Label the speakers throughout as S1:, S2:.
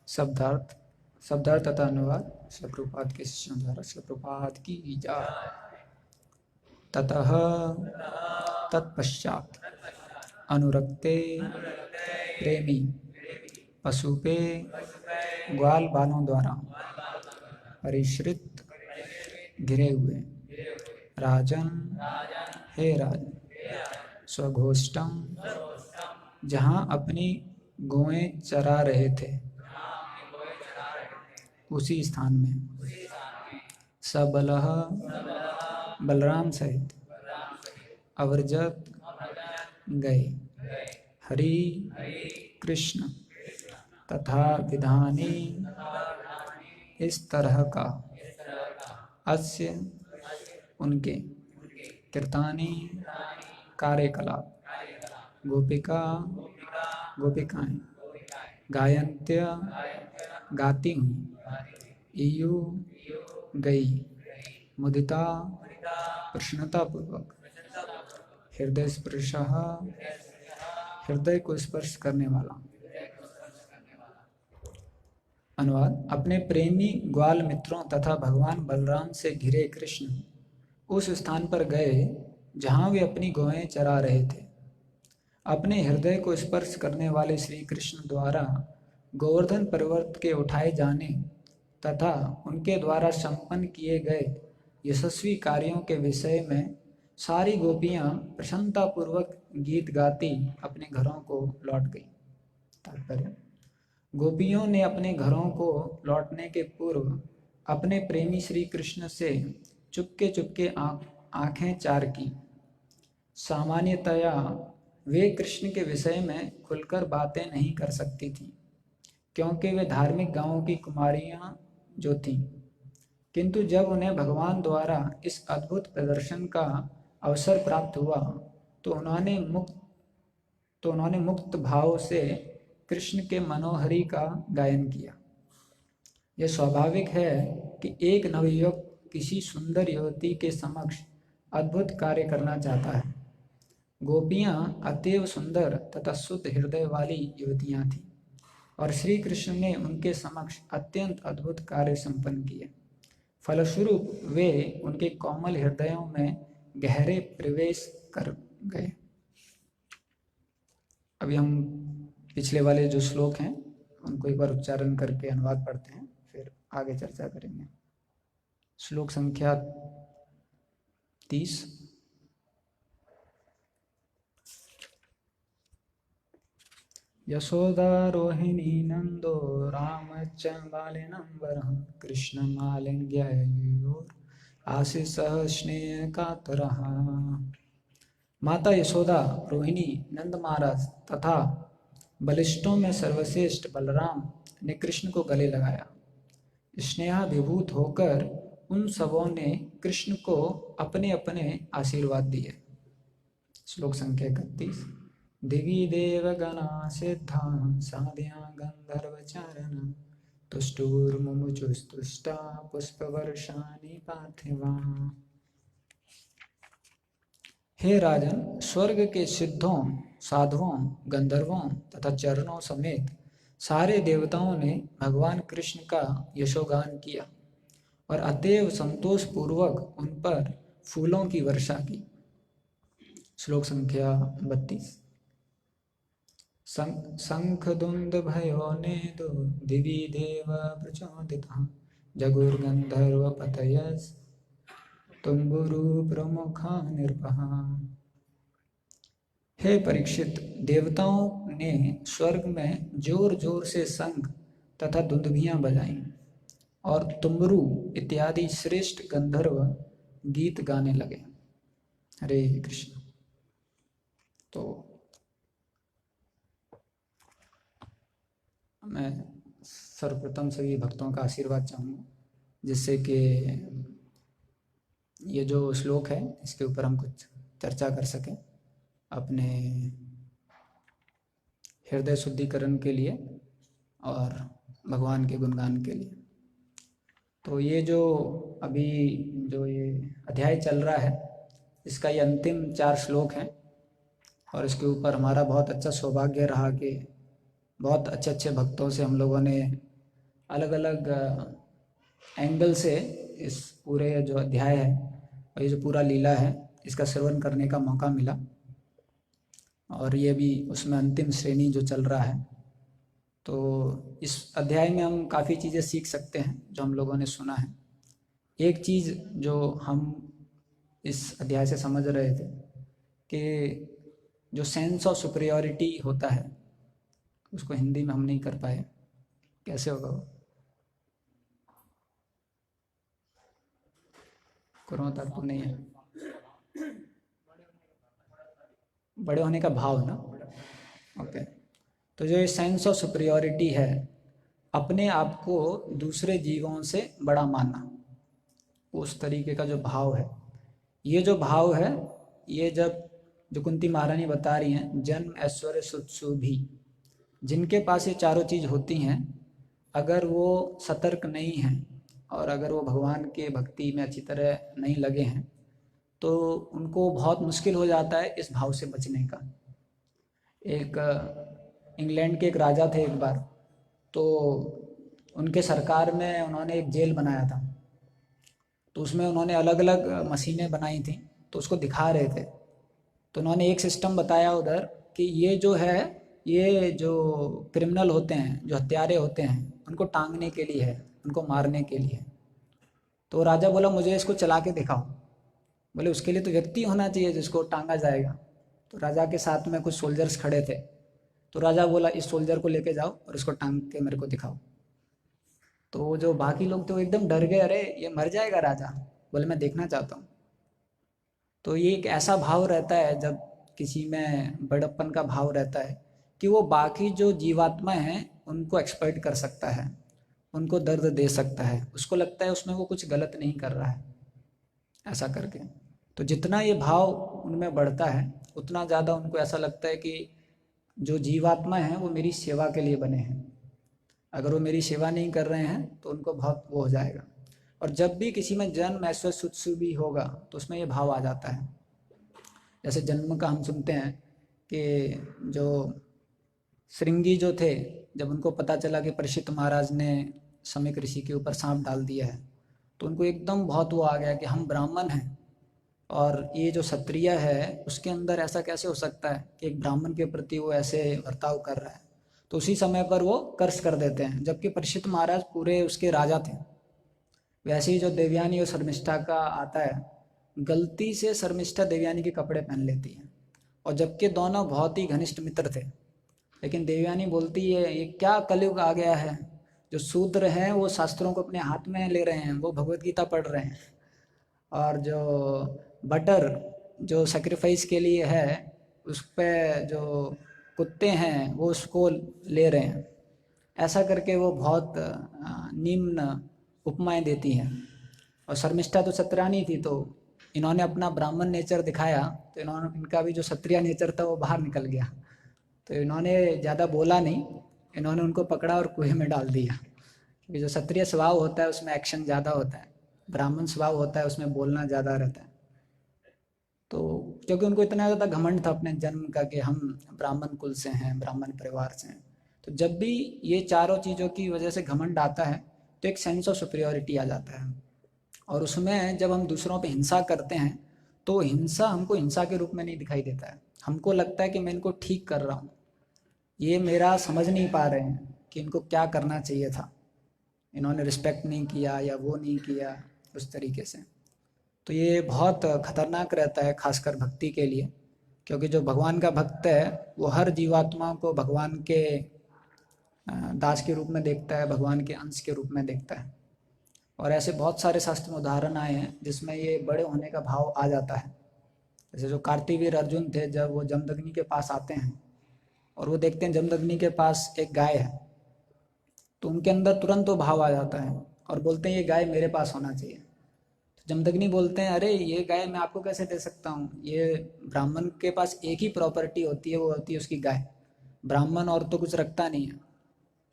S1: शब्दार्थ शब्दार्थ तथा अनुवाद श्रील प्रभुपाद के शिष्यों द्वारा। श्रील प्रभुपाद की जय। ततः तत्पश्चात अनुरक्ते प्रेमी पशुपे ग्वाल बालों द्वारा परिश्रित घिरे हुए राजन, हे राजन, स्वघोष्टम, जहाँ अपनी गौएं चरा रहे थे उसी स्थान में, सबलह, बलराम सहित, अवर्जत, गए, हरि, कृष्ण, तथा विधानी, इस तरह का, अस्य, उनके, कृतानि, कार्यकलाप, गोपिका, गोपिकाएं, गायन्त्य, गाती हुई, इयु, गई, मुदिता, प्रसन्नतापूर्वक, हृदय स्पर्श, हृदय को स्पर्श करने वाला। अनुवाद। अपने प्रेमी ग्वाल मित्रों तथा भगवान बलराम से घिरे कृष्ण उस स्थान पर गए जहाँ वे अपनी गौएं चरा रहे थे। अपने हृदय को स्पर्श करने वाले श्री कृष्ण द्वारा गोवर्धन पर्वत के उठाए जाने तथा उनके द्वारा संपन्न किए गए यशस्वी कार्यों के विषय में सारी गोपियां प्रसन्नतापूर्वक गीत गाती अपने घरों को लौट गईं। तात्पर्य: गोपियों ने अपने घरों को लौटने के पूर्व अपने प्रेमी श्री कृष्ण से चुपके चुपके आंखें चार की। सामान्यतया वे कृष्ण के विषय में खुलकर बातें नहीं कर सकती थीं, क्योंकि वे धार्मिक गांवों की कुमारियां जो थीं। किंतु जब उन्हें भगवान द्वारा इस अद्भुत प्रदर्शन का अवसर प्राप्त हुआ तो उन्होंने मुक्त भाव से कृष्ण के मनोहरी का गायन किया। यह स्वाभाविक है कि एक नवयुवक किसी सुंदर युवती के समक्ष अद्भुत कार्य करना चाहता है। गोपियां अतीव सुंदर तथा शुद्ध हृदय वाली युवतियां थीं और श्री कृष्ण ने उनके समक्ष अत्यंत अद्भुत कार्य संपन्न किए। फलस्वरूप वे उनके कोमल हृदयों में गहरे प्रवेश कर गए। अभी हम पिछले वाले जो श्लोक हैं उनको एक बार उच्चारण करके अनुवाद पढ़ते हैं, फिर आगे चर्चा करेंगे। श्लोक संख्या 30। यशोदा रोहिणी नंदो रामच्च बालिनंबरः कृष्णमालिंग्ययोर आशीषः स्नेह कातरः। माता यशोदा, रोहिणी, नंद महाराज तथा बलिष्ठों में सर्वश्रेष्ठ बलराम ने कृष्ण को गले लगाया। स्नेहाभिभूत होकर उन सबों ने कृष्ण को अपने अपने आशीर्वाद दिए। श्लोक संख्या 31। दिवि देवगणा सिद्धा साध्या गंधर्वचारण तुष्टुर्मुमुचुस्तुष्टा पुष्पवर्षाणि पार्थिवा। हे राजन, स्वर्ग के सिद्धों, साधुओं, गंधर्वों तथा चरणों समेत सारे देवताओं ने भगवान कृष्ण का यशोगान किया और अतएव संतोष पूर्वक उन पर फूलों की वर्षा की। श्लोक संख्या 32। शंख दुंद भयो नेदो दिवि देव प्रचोदितः जगुर्गंधर्व पतयस तुम्बुरु प्रमुखा निर्भः। हे परीक्षित, देवताओं ने स्वर्ग में जोर जोर से शंख तथा दुंदुभियां बजाईं और तुम्बरू इत्यादि श्रेष्ठ गंधर्व गीत गाने लगे। हरे कृष्ण। तो मैं सर्वप्रथम सभी भक्तों का आशीर्वाद चाहूँगा, जिससे कि ये जो श्लोक है इसके ऊपर हम कुछ चर्चा कर सकें अपने हृदय शुद्धिकरण के लिए और भगवान के गुणगान के लिए। तो ये जो अभी जो ये अध्याय चल रहा है इसका ये अंतिम 4 श्लोक हैं और इसके ऊपर हमारा बहुत अच्छा सौभाग्य रहा कि बहुत अच्छे अच्छे भक्तों से हम लोगों ने अलग अलग एंगल से इस पूरे जो अध्याय है और ये जो पूरा लीला है इसका श्रवण करने का मौका मिला। और ये भी उसमें अंतिम श्रेणी जो चल रहा है, तो इस अध्याय में हम काफ़ी चीज़ें सीख सकते हैं जो हम लोगों ने सुना है। एक चीज़ जो हम इस अध्याय से समझ रहे थे कि जो सेंस ऑफ सुपीरियॉरिटी होता है, उसको हिंदी में हम नहीं कर पाए, कैसे होगा वो? कुर्मा तात्पुर नहीं है, बड़े होने का भाव ना। ओके, तो जो ये सेंस ऑफ सुपीरियॉरिटी है, अपने आप को दूसरे जीवों से बड़ा मानना, उस तरीके का जो भाव है, ये जो भाव है, ये जब जो कुंती महारानी बता रही हैं, जन्म ऐश्वर्य सुख सुभी, जिनके पास ये चारों चीज़ होती हैं, अगर वो सतर्क नहीं हैं और अगर वो भगवान के भक्ति में अच्छी तरह नहीं लगे हैं, तो उनको बहुत मुश्किल हो जाता है इस भाव से बचने का। एक इंग्लैंड के एक राजा थे एक बार, तो उनके सरकार में उन्होंने एक जेल बनाया था, तो उसमें उन्होंने अलग अलग मशीनें बनाई थी, तो उसको दिखा रहे थे। तो उन्होंने एक सिस्टम बताया उधर कि ये जो है, ये जो क्रिमिनल होते हैं, जो हत्यारे होते हैं, उनको टांगने के लिए है, उनको मारने के लिए। तो राजा बोला मुझे इसको चला के दिखाओ। बोले उसके लिए तो व्यक्ति होना चाहिए जिसको टांगा जाएगा। तो राजा के साथ में कुछ सोल्जर्स खड़े थे, तो राजा बोला इस सोल्जर को लेके जाओ और इसको टांग के मेरे को दिखाओ। तो जो बाकी लोग थे वो एकदम डर गए, अरे ये मर जाएगा राजा। बोले मैं देखना चाहता हूँ। तो ये एक ऐसा भाव रहता है जब किसी में बड़प्पन का भाव रहता है कि वो बाकी जो जीवात्मा हैं उनको एक्सप्लॉइट कर सकता है, उनको दर्द दे सकता है, उसको लगता है उसमें वो कुछ गलत नहीं कर रहा है, ऐसा करके। तो जितना ये भाव उनमें बढ़ता है, उतना ज़्यादा उनको ऐसा लगता है कि जो जीवात्मा हैं वो मेरी सेवा के लिए बने हैं, अगर वो मेरी सेवा नहीं कर रहे हैं तो उनको बहुत वो हो जाएगा। और जब भी किसी में जन्म ऐश्वर्य सुत्सु भी होगा तो उसमें ये भाव आ जाता है। जैसे जन्म का हम सुनते हैं कि जो श्रृंगी जो थे, जब उनको पता चला कि परीक्षित महाराज ने समीक ऋषि के ऊपर सांप डाल दिया है, तो उनको एकदम बहुत वो आ गया कि हम ब्राह्मण हैं और ये जो क्षत्रिय है उसके अंदर ऐसा कैसे हो सकता है कि एक ब्राह्मण के प्रति वो ऐसे बर्ताव कर रहा है। तो उसी समय पर वो कर्ष कर देते हैं, जबकि परीक्षित महाराज पूरे उसके राजा थे। वैसे ही जो देवयानी और शर्मिष्ठा का आता है, गलती से शर्मिष्ठा देवयानी के कपड़े पहन लेती है, और जबकि दोनों बहुत ही घनिष्ठ मित्र थे, लेकिन देवयानी बोलती है ये क्या कलयुग आ गया है, जो शूद्र हैं वो शास्त्रों को अपने हाथ में ले रहे हैं, वो भगवत गीता पढ़ रहे हैं, और जो बटर जो सेक्रीफाइस के लिए है उस पर जो कुत्ते हैं वो उसको ले रहे हैं। ऐसा करके वो बहुत निम्न उपमाएं देती हैं। और शर्मिष्ठा तो क्षत्रियानी थी, तो इन्होंने अपना ब्राह्मण नेचर दिखाया, तो इन्होंने इनका भी जो क्षत्रिय नेचर था वो बाहर निकल गया। तो इन्होंने ज़्यादा बोला नहीं, इन्होंने उनको पकड़ा और कुएं में डाल दिया, क्योंकि जो क्षत्रिय स्वभाव होता है उसमें एक्शन ज़्यादा होता है, ब्राह्मण स्वभाव होता है उसमें बोलना ज़्यादा रहता है। तो क्योंकि उनको इतना ज़्यादा घमंड था अपने जन्म का कि हम ब्राह्मण कुल से हैं, ब्राह्मण परिवार से हैं, तो जब भी ये चारों चीज़ों की वजह से घमंड आता है तो एक सेंस ऑफ सुपीरियॉरिटी आ जाता है। और उसमें जब हम दूसरों पे हिंसा करते हैं तो हिंसा हमको हिंसा के रूप में नहीं दिखाई देता है, हमको लगता है कि मैं इनको ठीक कर रहा हूँ, ये मेरा समझ नहीं पा रहे हैं कि इनको क्या करना चाहिए था, इन्होंने रिस्पेक्ट नहीं किया या वो नहीं किया उस तरीके से। तो ये बहुत खतरनाक रहता है खासकर भक्ति के लिए, क्योंकि जो भगवान का भक्त है वो हर जीवात्मा को भगवान के दास के रूप में देखता है, भगवान के अंश के रूप में देखता है। और ऐसे बहुत सारे शास्त्र में उदाहरण आए हैं जिसमें ये बड़े होने का भाव आ जाता है। जैसे जो कार्तिवीर अर्जुन थे, जब वो जमदग्नि के पास आते हैं और वो देखते हैं जमदग्नि के पास एक गाय है, तो उनके अंदर तुरंत वो भाव आ जाता है और बोलते हैं ये गाय मेरे पास होना चाहिए। तो जमदग्नि बोलते हैं अरे ये गाय मैं आपको कैसे दे सकता हूँ, ये ब्राह्मण के पास एक ही प्रॉपर्टी होती है, वो होती है उसकी गाय, ब्राह्मण और तो कुछ रखता नहीं है।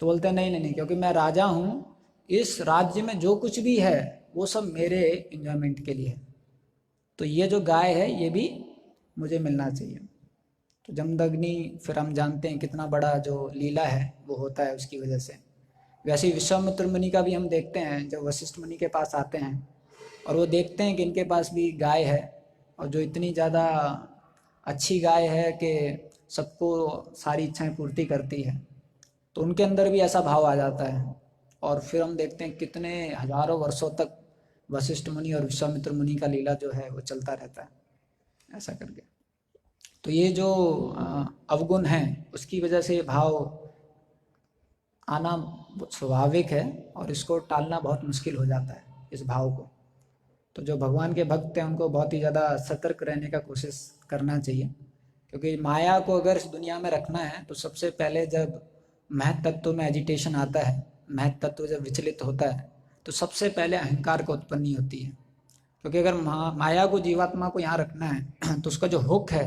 S1: तो बोलते हैं नहीं नहीं नहीं, क्योंकि मैं राजा हूँ, इस राज्य में जो कुछ भी है वो सब मेरे एंजॉयमेंट के लिए है, तो ये जो गाय है ये भी मुझे मिलना चाहिए। तो जमदग्नि फिर हम जानते हैं कितना बड़ा जो लीला है वो होता है उसकी वजह से। वैसे ही विश्वामित्र मुनि का भी हम देखते हैं, जब वशिष्ठ मुनि के पास आते हैं और वो देखते हैं कि इनके पास भी गाय है, और जो इतनी ज़्यादा अच्छी गाय है कि सबको सारी इच्छाएं पूर्ति करती है, तो उनके अंदर भी ऐसा भाव आ जाता है। और फिर हम देखते हैं कितने हजारों वर्षों तक वशिष्ठ मुनि और विश्वामित्र मुनि का लीला जो है वो चलता रहता है, ऐसा करके। तो ये जो अवगुण है उसकी वजह से भाव आना स्वाभाविक है, और इसको टालना बहुत मुश्किल हो जाता है, इस भाव को। तो जो भगवान के भक्त हैं उनको बहुत ही ज़्यादा सतर्क रहने का कोशिश करना चाहिए, क्योंकि माया को अगर इस दुनिया में रखना है तो सबसे पहले जब महत तत्व में एजिटेशन आता है, महत तत्व जब विचलित होता है, तो सबसे पहले अहंकार को उत्पत्ति होती है। क्योंकि अगर माया को, जीवात्मा को यहाँ रखना है तो उसका जो हुक है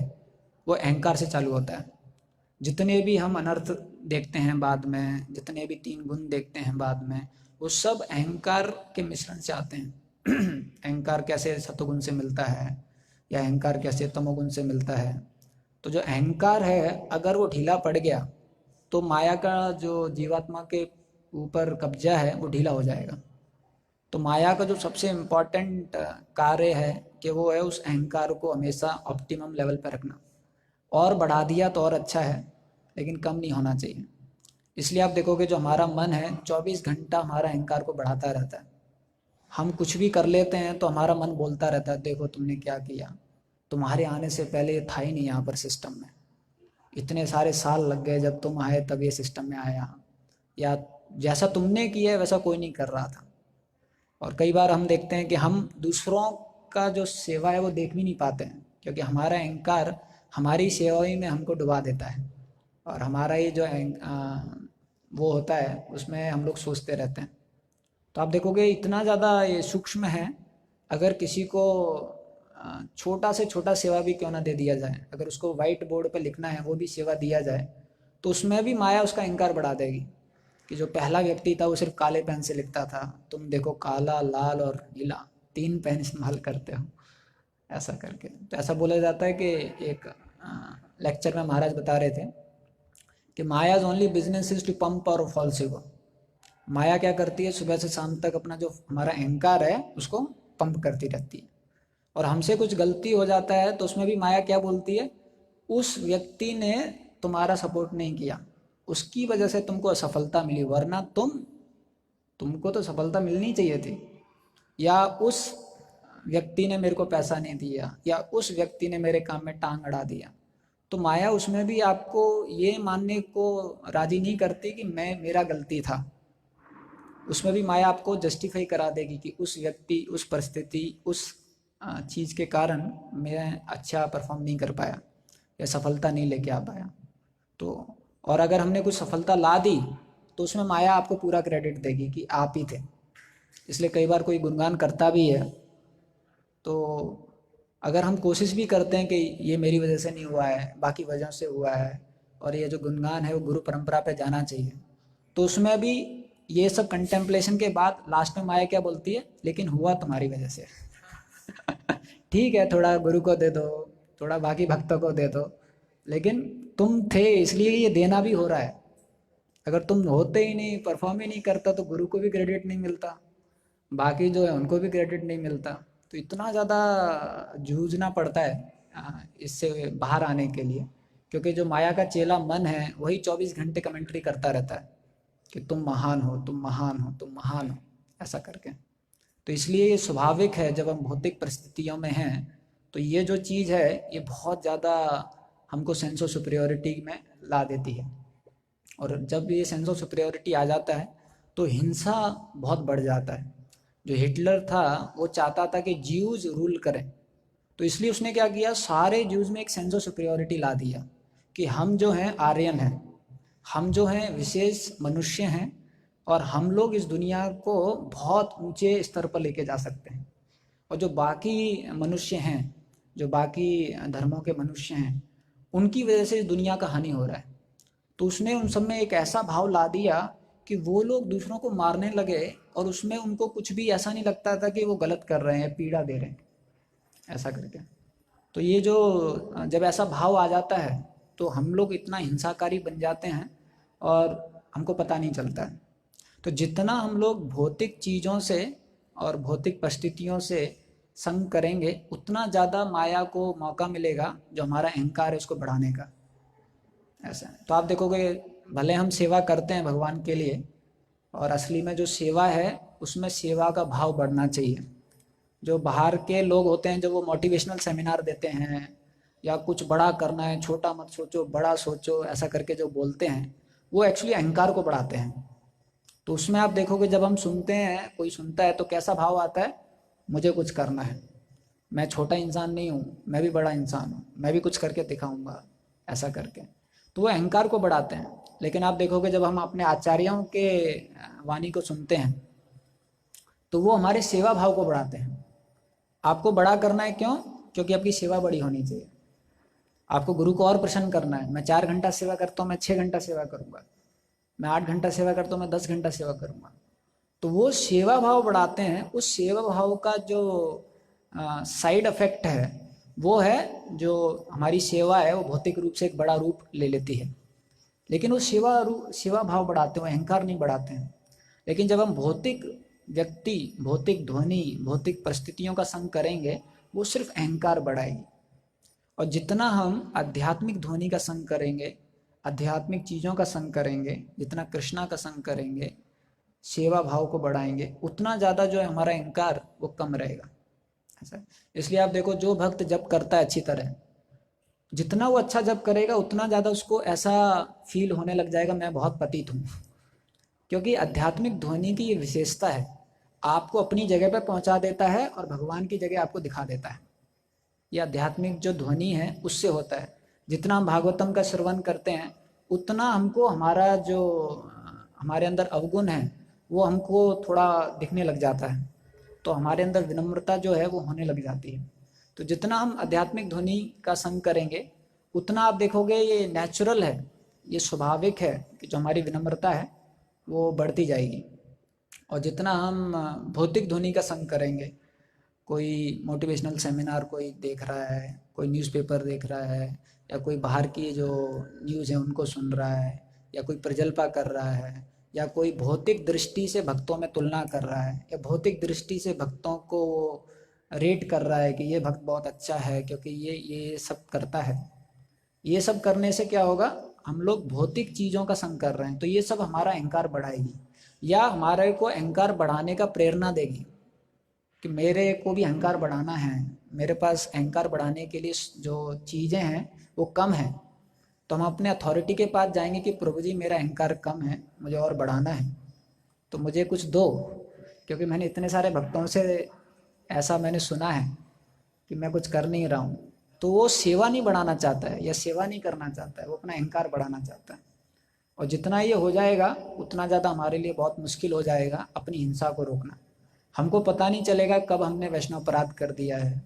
S1: वो अहंकार से चालू होता है। जितने भी हम अनर्थ देखते हैं बाद में, जितने भी 3 गुण देखते हैं बाद में, वो सब अहंकार के मिश्रण से आते हैं। अहंकार कैसे सतोगुण से मिलता है, या अहंकार कैसे तमोगुण से मिलता है। तो जो अहंकार है अगर वो ढीला पड़ गया तो माया का जो जीवात्मा के ऊपर कब्जा है वो ढीला हो जाएगा। तो माया का जो सबसे इम्पॉर्टेंट कार्य है कि वो है उस अहंकार को हमेशा ऑप्टिमम लेवल पर रखना। और बढ़ा दिया तो और अच्छा है, लेकिन कम नहीं होना चाहिए। इसलिए आप देखोगे जो हमारा मन है 24 घंटा हमारा अहंकार को बढ़ाता रहता है। हम कुछ भी कर लेते हैं तो हमारा मन बोलता रहता है, देखो तुमने क्या किया, तुम्हारे आने से पहले ये था ही नहीं यहाँ पर सिस्टम में, इतने सारे साल लग गए, जब तुम आए तब ये सिस्टम में आया, या जैसा तुमने किया है वैसा कोई नहीं कर रहा था। और कई बार हम देखते हैं कि हम दूसरों का जो सेवा है वो देख भी नहीं पाते हैं, क्योंकि हमारा अहंकार हमारी सेवा ही में हमको डुबा देता है, और हमारा ये जो वो होता है उसमें हम लोग सोचते रहते हैं। तो आप देखोगे इतना ज़्यादा ये सूक्ष्म है, अगर किसी को छोटा से छोटा सेवा भी क्यों ना दे दिया जाए, अगर उसको वाइट बोर्ड पर लिखना है वो भी सेवा दिया जाए, तो उसमें भी माया उसका अहंकार बढ़ा देगी कि जो पहला व्यक्ति था वो सिर्फ काले पेन से लिखता था, तुम देखो काला, लाल और नीला 3 पेन इस्तेमाल करते हो, ऐसा करके। तो ऐसा बोला जाता है कि एक लेक्चर में महाराज बता रहे थे कि Maya's only business is to pump और फॉल्स ईगो। माया क्या करती है, सुबह से शाम तक अपना जो हमारा अहंकार है उसको पंप करती रहती है, और हमसे कुछ गलती हो जाता है तो उसमें भी माया क्या बोलती है, उस व्यक्ति ने तुम्हारा सपोर्ट नहीं किया, उसकी वजह से तुमको असफलता मिली, वरना तुमको तो सफलता मिलनी चाहिए थी, या उस व्यक्ति ने मेरे को पैसा नहीं दिया, या उस व्यक्ति ने मेरे काम में टांग अड़ा दिया। तो माया उसमें भी आपको ये मानने को राजी नहीं करती कि मेरा गलती था, उसमें भी माया आपको जस्टिफाई करा देगी कि उस व्यक्ति, उस परिस्थिति, उस चीज़ के कारण मैं अच्छा परफॉर्म नहीं कर पाया या सफलता नहीं लेके आ पाया। तो और अगर हमने कुछ सफलता ला दी तो उसमें माया आपको पूरा क्रेडिट देगी कि आप ही थे। इसलिए कई बार कोई गुणगान करता भी है तो अगर हम कोशिश भी करते हैं कि ये मेरी वजह से नहीं हुआ है, बाकी वजह से हुआ है, और ये जो गुणगान है वो गुरु परंपरा पे जाना चाहिए, तो उसमें भी ये सब कंटेम्पलेशन के बाद लास्ट में माया क्या बोलती है, लेकिन हुआ तुम्हारी वजह से। ठीक है, थोड़ा गुरु को दे दो, थोड़ा बाकी भक्तों को दे दो, लेकिन तुम थे इसलिए ये देना भी हो रहा है। अगर तुम होते ही नहीं, परफॉर्म ही नहीं करता, तो गुरु को भी क्रेडिट नहीं मिलता, बाकी जो है उनको भी क्रेडिट नहीं मिलता। तो इतना ज़्यादा जूझना पड़ता है इससे बाहर आने के लिए, क्योंकि जो माया का चेला मन है वही 24 घंटे कमेंट्री करता रहता है कि तुम महान हो, तुम महान हो, तुम महान हो, ऐसा करके। तो इसलिए ये स्वाभाविक है, जब हम भौतिक परिस्थितियों में हैं तो ये जो चीज़ है ये बहुत ज़्यादा हमको सेंस ऑफ सुपीरियॉरिटी में ला देती है, और जब ये सेंस ऑफ सुपीरियॉरिटी आ जाता है तो हिंसा बहुत बढ़ जाता है। जो हिटलर था वो चाहता था कि ज्यूज रूल करें, तो इसलिए उसने क्या किया, सारे ज्यूज में एक सेंस ऑफ सुपीरियॉरिटी ला दिया कि हम जो हैं आर्यन हैं, हम जो हैं विशेष मनुष्य हैं, और हम लोग इस दुनिया को बहुत ऊंचे स्तर पर लेके जा सकते हैं, और जो बाकी मनुष्य हैं, जो बाकी धर्मों के मनुष्य हैं, उनकी वजह से इस दुनिया का हानि हो रहा है। तो उसने उन सब में एक ऐसा भाव ला दिया कि वो लोग दूसरों को मारने लगे, और उसमें उनको कुछ भी ऐसा नहीं लगता था कि वो गलत कर रहे हैं, पीड़ा दे रहे हैं, ऐसा करके। तो ये जो जब ऐसा भाव आ जाता है तो हम लोग इतना हिंसाकारी बन जाते हैं और हमको पता नहीं चलता है। तो जितना हम लोग भौतिक चीज़ों से और भौतिक परिस्थितियों से संग करेंगे, उतना ज़्यादा माया को मौका मिलेगा जो हमारा अहंकार है उसको बढ़ाने का। ऐसा है। तो आप देखोगे, भले हम सेवा करते हैं भगवान के लिए, और असली में जो सेवा है उसमें सेवा का भाव बढ़ना चाहिए। जो बाहर के लोग होते हैं, जो वो मोटिवेशनल सेमिनार देते हैं या कुछ बड़ा करना है, छोटा मत सोचो बड़ा सोचो, ऐसा करके जो बोलते हैं, वो एक्चुअली अहंकार को बढ़ाते हैं। तो उसमें आप देखोगे जब हम सुनते हैं, कोई सुनता है तो कैसा भाव आता है, मुझे कुछ करना है, मैं छोटा इंसान नहीं हूँ, मैं भी बड़ा इंसान हूँ, मैं भी कुछ करके दिखाऊंगा, ऐसा करके। तो वो अहंकार को बढ़ाते हैं। लेकिन आप देखोगे जब हम अपने आचार्यों के वाणी को सुनते हैं तो वो हमारे सेवा भाव को बढ़ाते हैं। आपको बड़ा करना है, क्यों? क्योंकि आपकी सेवा बड़ी होनी चाहिए। आपको गुरु को और प्रसन्न करना है। मैं 4 घंटा सेवा करता हूँ, मैं 6 घंटा सेवा करूँगा, मैं 8 घंटा सेवा करता हूँ, मैं 10 घंटा सेवा करूँगा। तो वो सेवा भाव बढ़ाते हैं। उस सेवा भाव का जो साइड इफेक्ट है वो है, जो हमारी सेवा है वो भौतिक रूप से एक बड़ा रूप ले लेती है। लेकिन वो सेवा भाव बढ़ाते हैं, अहंकार नहीं बढ़ाते हैं। लेकिन जब हम भौतिक व्यक्ति, भौतिक ध्वनि, भौतिक परिस्थितियों का संग करेंगे, वो सिर्फ अहंकार बढ़ाएगी। और जितना हम आध्यात्मिक ध्वनि का संग करेंगे, आध्यात्मिक चीज़ों का संग करेंगे, जितना कृष्णा का संग करेंगे, सेवा भाव को बढ़ाएंगे, उतना ज़्यादा जो है हमारा अहंकार वो कम रहेगा। ऐसा। इसलिए आप देखो, जो भक्त जप करता है अच्छी तरह, जितना वो अच्छा जप करेगा उतना ज़्यादा उसको ऐसा फील होने लग जाएगा, मैं बहुत पतित हूँ। क्योंकि आध्यात्मिक ध्वनि की ये विशेषता है, आपको अपनी जगह पर पहुंचा देता है और भगवान की जगह आपको दिखा देता है। ये आध्यात्मिक जो ध्वनि है उससे होता है। जितना हम भागवतम का श्रवण करते हैं, उतना हमको हमारा जो हमारे अंदर अवगुण है वो हमको थोड़ा दिखने लग जाता है। तो हमारे अंदर विनम्रता जो है वो होने लग जाती है। तो जितना हम आध्यात्मिक ध्वनि का संग करेंगे, उतना आप देखोगे ये नेचुरल है, ये स्वाभाविक है कि जो हमारी विनम्रता है वो बढ़ती जाएगी। और जितना हम भौतिक ध्वनि का संग करेंगे, कोई मोटिवेशनल सेमिनार कोई देख रहा है, कोई न्यूज़पेपर देख रहा है, या कोई बाहर की जो न्यूज़ है उनको सुन रहा है, या कोई प्रजल्पा कर रहा है, या कोई भौतिक दृष्टि से भक्तों में तुलना कर रहा है, या भौतिक दृष्टि से भक्तों को रेट कर रहा है कि ये भक्त बहुत अच्छा है क्योंकि ये सब करता है। ये सब करने से क्या होगा, हम लोग भौतिक चीज़ों का संग कर रहे हैं, तो ये सब हमारा अहंकार बढ़ाएगी, या हमारे को अहंकार बढ़ाने का प्रेरणा देगी कि मेरे को भी अहंकार बढ़ाना है, मेरे पास अहंकार बढ़ाने के लिए जो चीज़ें हैं वो कम है। तो हम अपने अथॉरिटी के पास जाएंगे कि प्रभु जी मेरा अहंकार कम है, मुझे और बढ़ाना है, तो मुझे कुछ दो। क्योंकि मैंने इतने सारे भक्तों से ऐसा मैंने सुना है कि मैं कुछ कर नहीं रहा हूँ। तो वो सेवा नहीं बढ़ाना चाहता है या सेवा नहीं करना चाहता है, वो अपना अहंकार बढ़ाना चाहता है। और जितना ये हो जाएगा उतना ज़्यादा हमारे लिए बहुत मुश्किल हो जाएगा अपनी हिंसा को रोकना। हमको पता नहीं चलेगा कब हमने वैष्णव अपराध कर दिया है,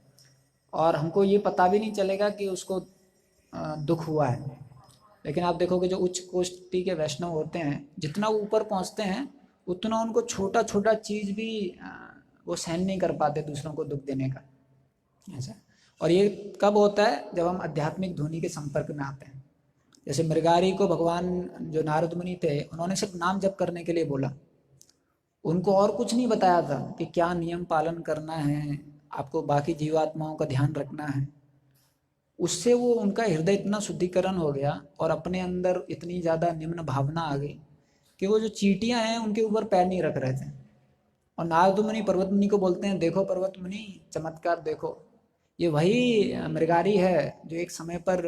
S1: और हमको ये पता भी नहीं चलेगा कि उसको दुख हुआ है। लेकिन आप देखोगे जो उच्च कोटि के वैष्णव होते हैं, जितना वो ऊपर पहुंचते हैं उतना उनको छोटा छोटा चीज़ भी वो सहन नहीं कर पाते दूसरों को दुख देने का। ऐसा। और ये कब होता है, जब हम आध्यात्मिक ध्वनि के संपर्क में आते हैं। जैसे मृगारी को भगवान, जो नारद मुनि थे, उन्होंने सिर्फ नाम जप करने के लिए बोला, उनको और कुछ नहीं बताया था कि क्या नियम पालन करना है, आपको बाकी जीवात्माओं का ध्यान रखना है। उससे वो उनका हृदय इतना शुद्धिकरण हो गया और अपने अंदर इतनी ज़्यादा निम्न भावना आ गई कि वो जो चींटियां हैं उनके ऊपर पैर नहीं रख रहे थे। और नारद मुनि पर्वत मुनि को बोलते हैं, देखो पर्वत मुनि, चमत्कार देखो, ये वही मृगारी है जो एक समय पर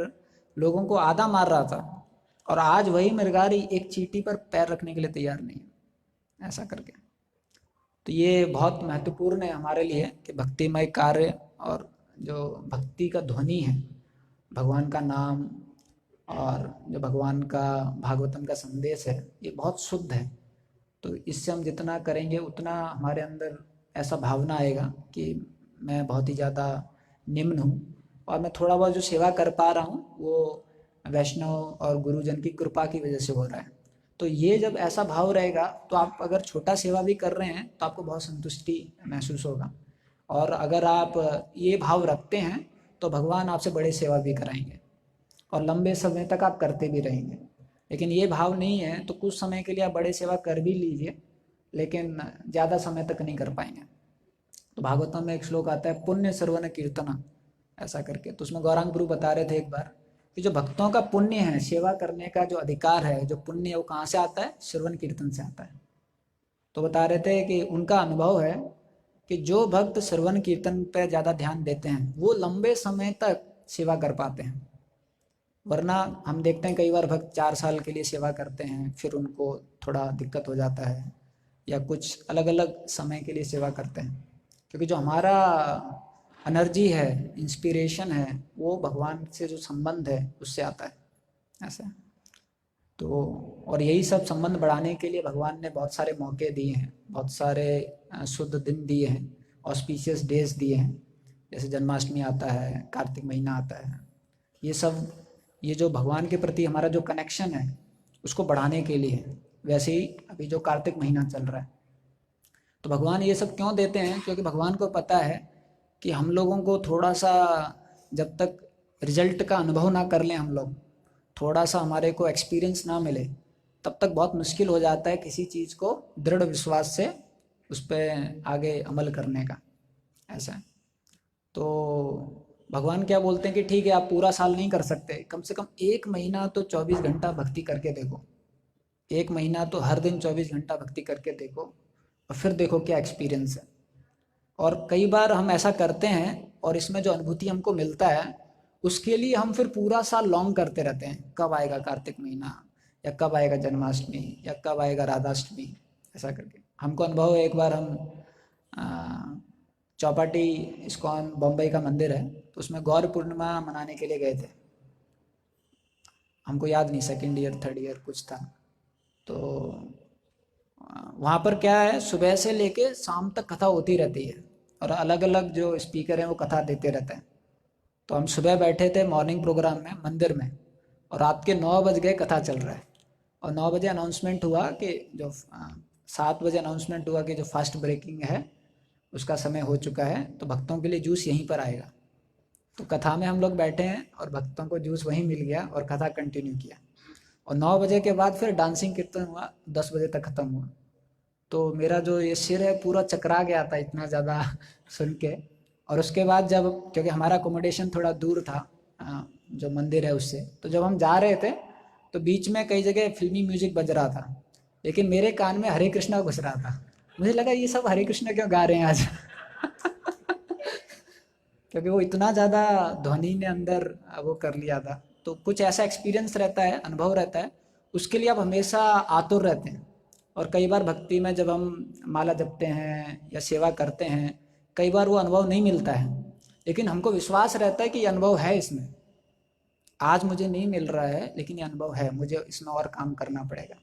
S1: लोगों को आधा मार रहा था, और आज वही मृगारी एक चींटी पर पैर रखने के लिए तैयार नहीं है, ऐसा करके। तो ये बहुत महत्वपूर्ण है हमारे लिए कि भक्तिमय कार्य और जो भक्ति का ध्वनि है, भगवान का नाम और जो भगवान का भागवतम का संदेश है, ये बहुत शुद्ध है। तो इससे हम जितना करेंगे उतना हमारे अंदर ऐसा भावना आएगा कि मैं बहुत ही ज़्यादा निम्न हूँ, और मैं थोड़ा बहुत जो सेवा कर पा रहा हूँ वो वैष्णव और गुरुजन की कृपा की वजह से हो रहा है। तो ये जब ऐसा भाव रहेगा तो आप अगर छोटा सेवा भी कर रहे हैं तो आपको बहुत संतुष्टि महसूस होगा। और अगर आप ये भाव रखते हैं तो भगवान आपसे बड़े सेवा भी कराएंगे और लंबे समय तक आप करते भी रहेंगे। लेकिन ये भाव नहीं है तो कुछ समय के लिए आप बड़े सेवा कर भी लीजिए, लेकिन ज़्यादा समय तक नहीं कर पाएंगे। तो भागवतम में एक श्लोक आता है पुण्य श्रवण कीर्तना, ऐसा करके। तो उसमें गौरांग गुरु बता रहे थे एक बार कि जो भक्तों का पुण्य है, सेवा करने का जो अधिकार है, जो पुण्य है, वो कहाँ से आता है? श्रवण कीर्तन से आता है। तो बता रहे थे कि उनका अनुभव है कि जो भक्त श्रवण कीर्तन पर ज़्यादा ध्यान देते हैं वो लंबे समय तक सेवा कर पाते हैं। वरना हम देखते हैं कई बार भक्त 4 साल के लिए सेवा करते हैं, फिर उनको थोड़ा दिक्कत हो जाता है, या कुछ अलग अलग समय के लिए सेवा करते हैं, क्योंकि जो हमारा एनर्जी है, इंस्पिरेशन है, वो भगवान से जो संबंध है उससे आता है ऐसा। तो और यही सब संबंध बढ़ाने के लिए भगवान ने बहुत सारे मौके दिए हैं, बहुत सारे शुद्ध दिन दिए हैं, ऑस्पिशियस डेज दिए हैं, जैसे जन्माष्टमी आता है, कार्तिक महीना आता है। ये सब, ये जो भगवान के प्रति हमारा जो कनेक्शन है उसको बढ़ाने के लिए है। वैसे ही अभी जो कार्तिक महीना चल रहा है, तो भगवान ये सब क्यों देते हैं? क्योंकि भगवान को पता है कि हम लोगों को थोड़ा सा, जब तक रिजल्ट का अनुभव ना कर लें हम लोग, थोड़ा सा हमारे को एक्सपीरियंस ना मिले, तब तक बहुत मुश्किल हो जाता है किसी चीज़ को दृढ़ विश्वास से उस पर आगे अमल करने का, ऐसा है। तो भगवान क्या बोलते हैं कि ठीक है, आप पूरा साल नहीं कर सकते, कम से कम 1 महीना तो 24 घंटा भक्ति करके देखो। 1 महीना तो हर दिन 24 घंटा भक्ति करके देखो, और फिर देखो क्या एक्सपीरियंस है। और कई बार हम ऐसा करते हैं और इसमें जो अनुभूति हमको मिलता है उसके लिए हम फिर पूरा साल लॉन्ग करते रहते हैं, कब आएगा कार्तिक महीना, या कब आएगा जन्माष्टमी, या कब आएगा राधाष्टमी, ऐसा करके। हमको अनुभव है, एक बार हम चौपाटी इस्कॉन बम्बई का मंदिर है, तो उसमें गौर पूर्णिमा मनाने के लिए गए थे। हमको याद नहीं, सेकेंड ईयर थर्ड ईयर कुछ था। तो वहाँ पर क्या है, सुबह से लेके शाम तक कथा होती रहती है, और अलग अलग जो स्पीकर हैं वो कथा देते रहते हैं। तो हम सुबह बैठे थे मॉर्निंग प्रोग्राम में मंदिर में, और रात के 9 बज गए, कथा चल रहा है, और 9 बजे अनाउंसमेंट हुआ कि जो 7 बजे अनाउंसमेंट हुआ कि जो फास्ट ब्रेकिंग है उसका समय हो चुका है, तो भक्तों के लिए जूस यहीं पर आएगा। तो कथा में हम लोग बैठे हैं और भक्तों को जूस वहीं मिल गया, और कथा कंटिन्यू किया। और 9 बजे के बाद फिर डांसिंग कीर्तन हुआ, 10 बजे तक ख़त्म हुआ। तो मेरा जो ये सिर है पूरा चकरा गया था इतना ज़्यादा सुन के। और उसके बाद जब, क्योंकि हमारा अकोमोडेशन थोड़ा दूर था जो मंदिर है उससे, तो जब हम जा रहे थे तो बीच में कई जगह फिल्मी म्यूजिक बज रहा था, लेकिन मेरे कान में हरे कृष्णा घुस रहा था। मुझे लगा ये सब हरे कृष्णा क्यों गा रहे हैं आज क्योंकि वो इतना ज़्यादा ध्वनि ने अंदर वो कर लिया था। तो कुछ ऐसा एक्सपीरियंस रहता है, अनुभव रहता है, उसके लिए आप हमेशा आतुर रहते हैं। और कई बार भक्ति में जब हम माला जपते हैं या सेवा करते हैं, कई बार वो अनुभव नहीं मिलता है, लेकिन हमको विश्वास रहता है कि ये अनुभव है इसमें। आज मुझे नहीं मिल रहा है, लेकिन ये अनुभव है, मुझे इसमें और काम करना पड़ेगा।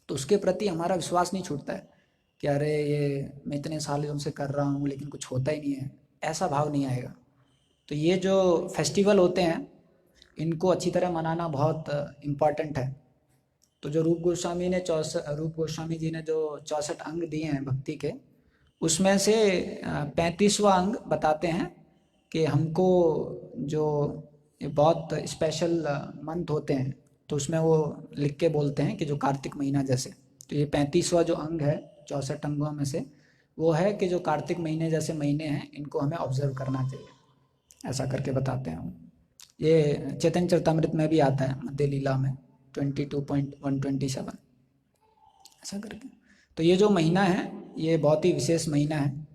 S1: तो उसके प्रति हमारा विश्वास नहीं छूटता है कि अरे ये मैं इतने सालों से कर रहा हूँ लेकिन कुछ होता ही नहीं है, ऐसा भाव नहीं आएगा। तो ये जो फेस्टिवल होते हैं इनको अच्छी तरह मनाना बहुत इम्पॉर्टेंट है। तो जो रूप गोस्वामी जी ने जो 64 अंग दिए हैं भक्ति के, उसमें से 35वां अंग बताते हैं कि हमको जो बहुत स्पेशल मंथ होते हैं, तो उसमें वो लिख के बोलते हैं कि जो कार्तिक महीना जैसे, तो ये 35वां जो अंग है 64 अंगों में से, वो है कि जो कार्तिक महीने जैसे महीने हैं इनको हमें ऑब्जर्व करना चाहिए, ऐसा करके बताते हैं। ये चैतन्य चरितमृत में भी आता है, मध्य लीला में 22.127, ऐसा करके। तो ये जो महीना है ये बहुत ही विशेष महीना है,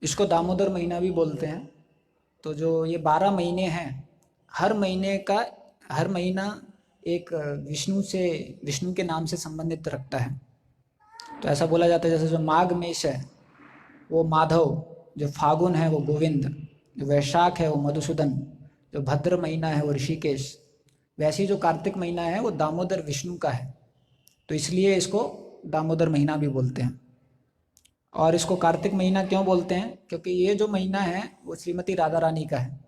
S1: इसको दामोदर महीना भी बोलते हैं। तो जो ये 12 महीने हैं, हर महीने का, हर महीना एक विष्णु के नाम से संबंधित रखता है। तो ऐसा बोला जाता है जैसे जो माघ मेष है वो माधव, जो फागुन है वो गोविंद, जो वैशाख है वो मधुसूदन, जो भद्र महीना है वो ऋषिकेश, वैसे ही जो कार्तिक महीना है वो दामोदर विष्णु का है। तो इसलिए इसको दामोदर महीना भी बोलते हैं। और इसको कार्तिक महीना क्यों बोलते हैं? क्योंकि ये जो महीना है वो श्रीमती राधा रानी का है।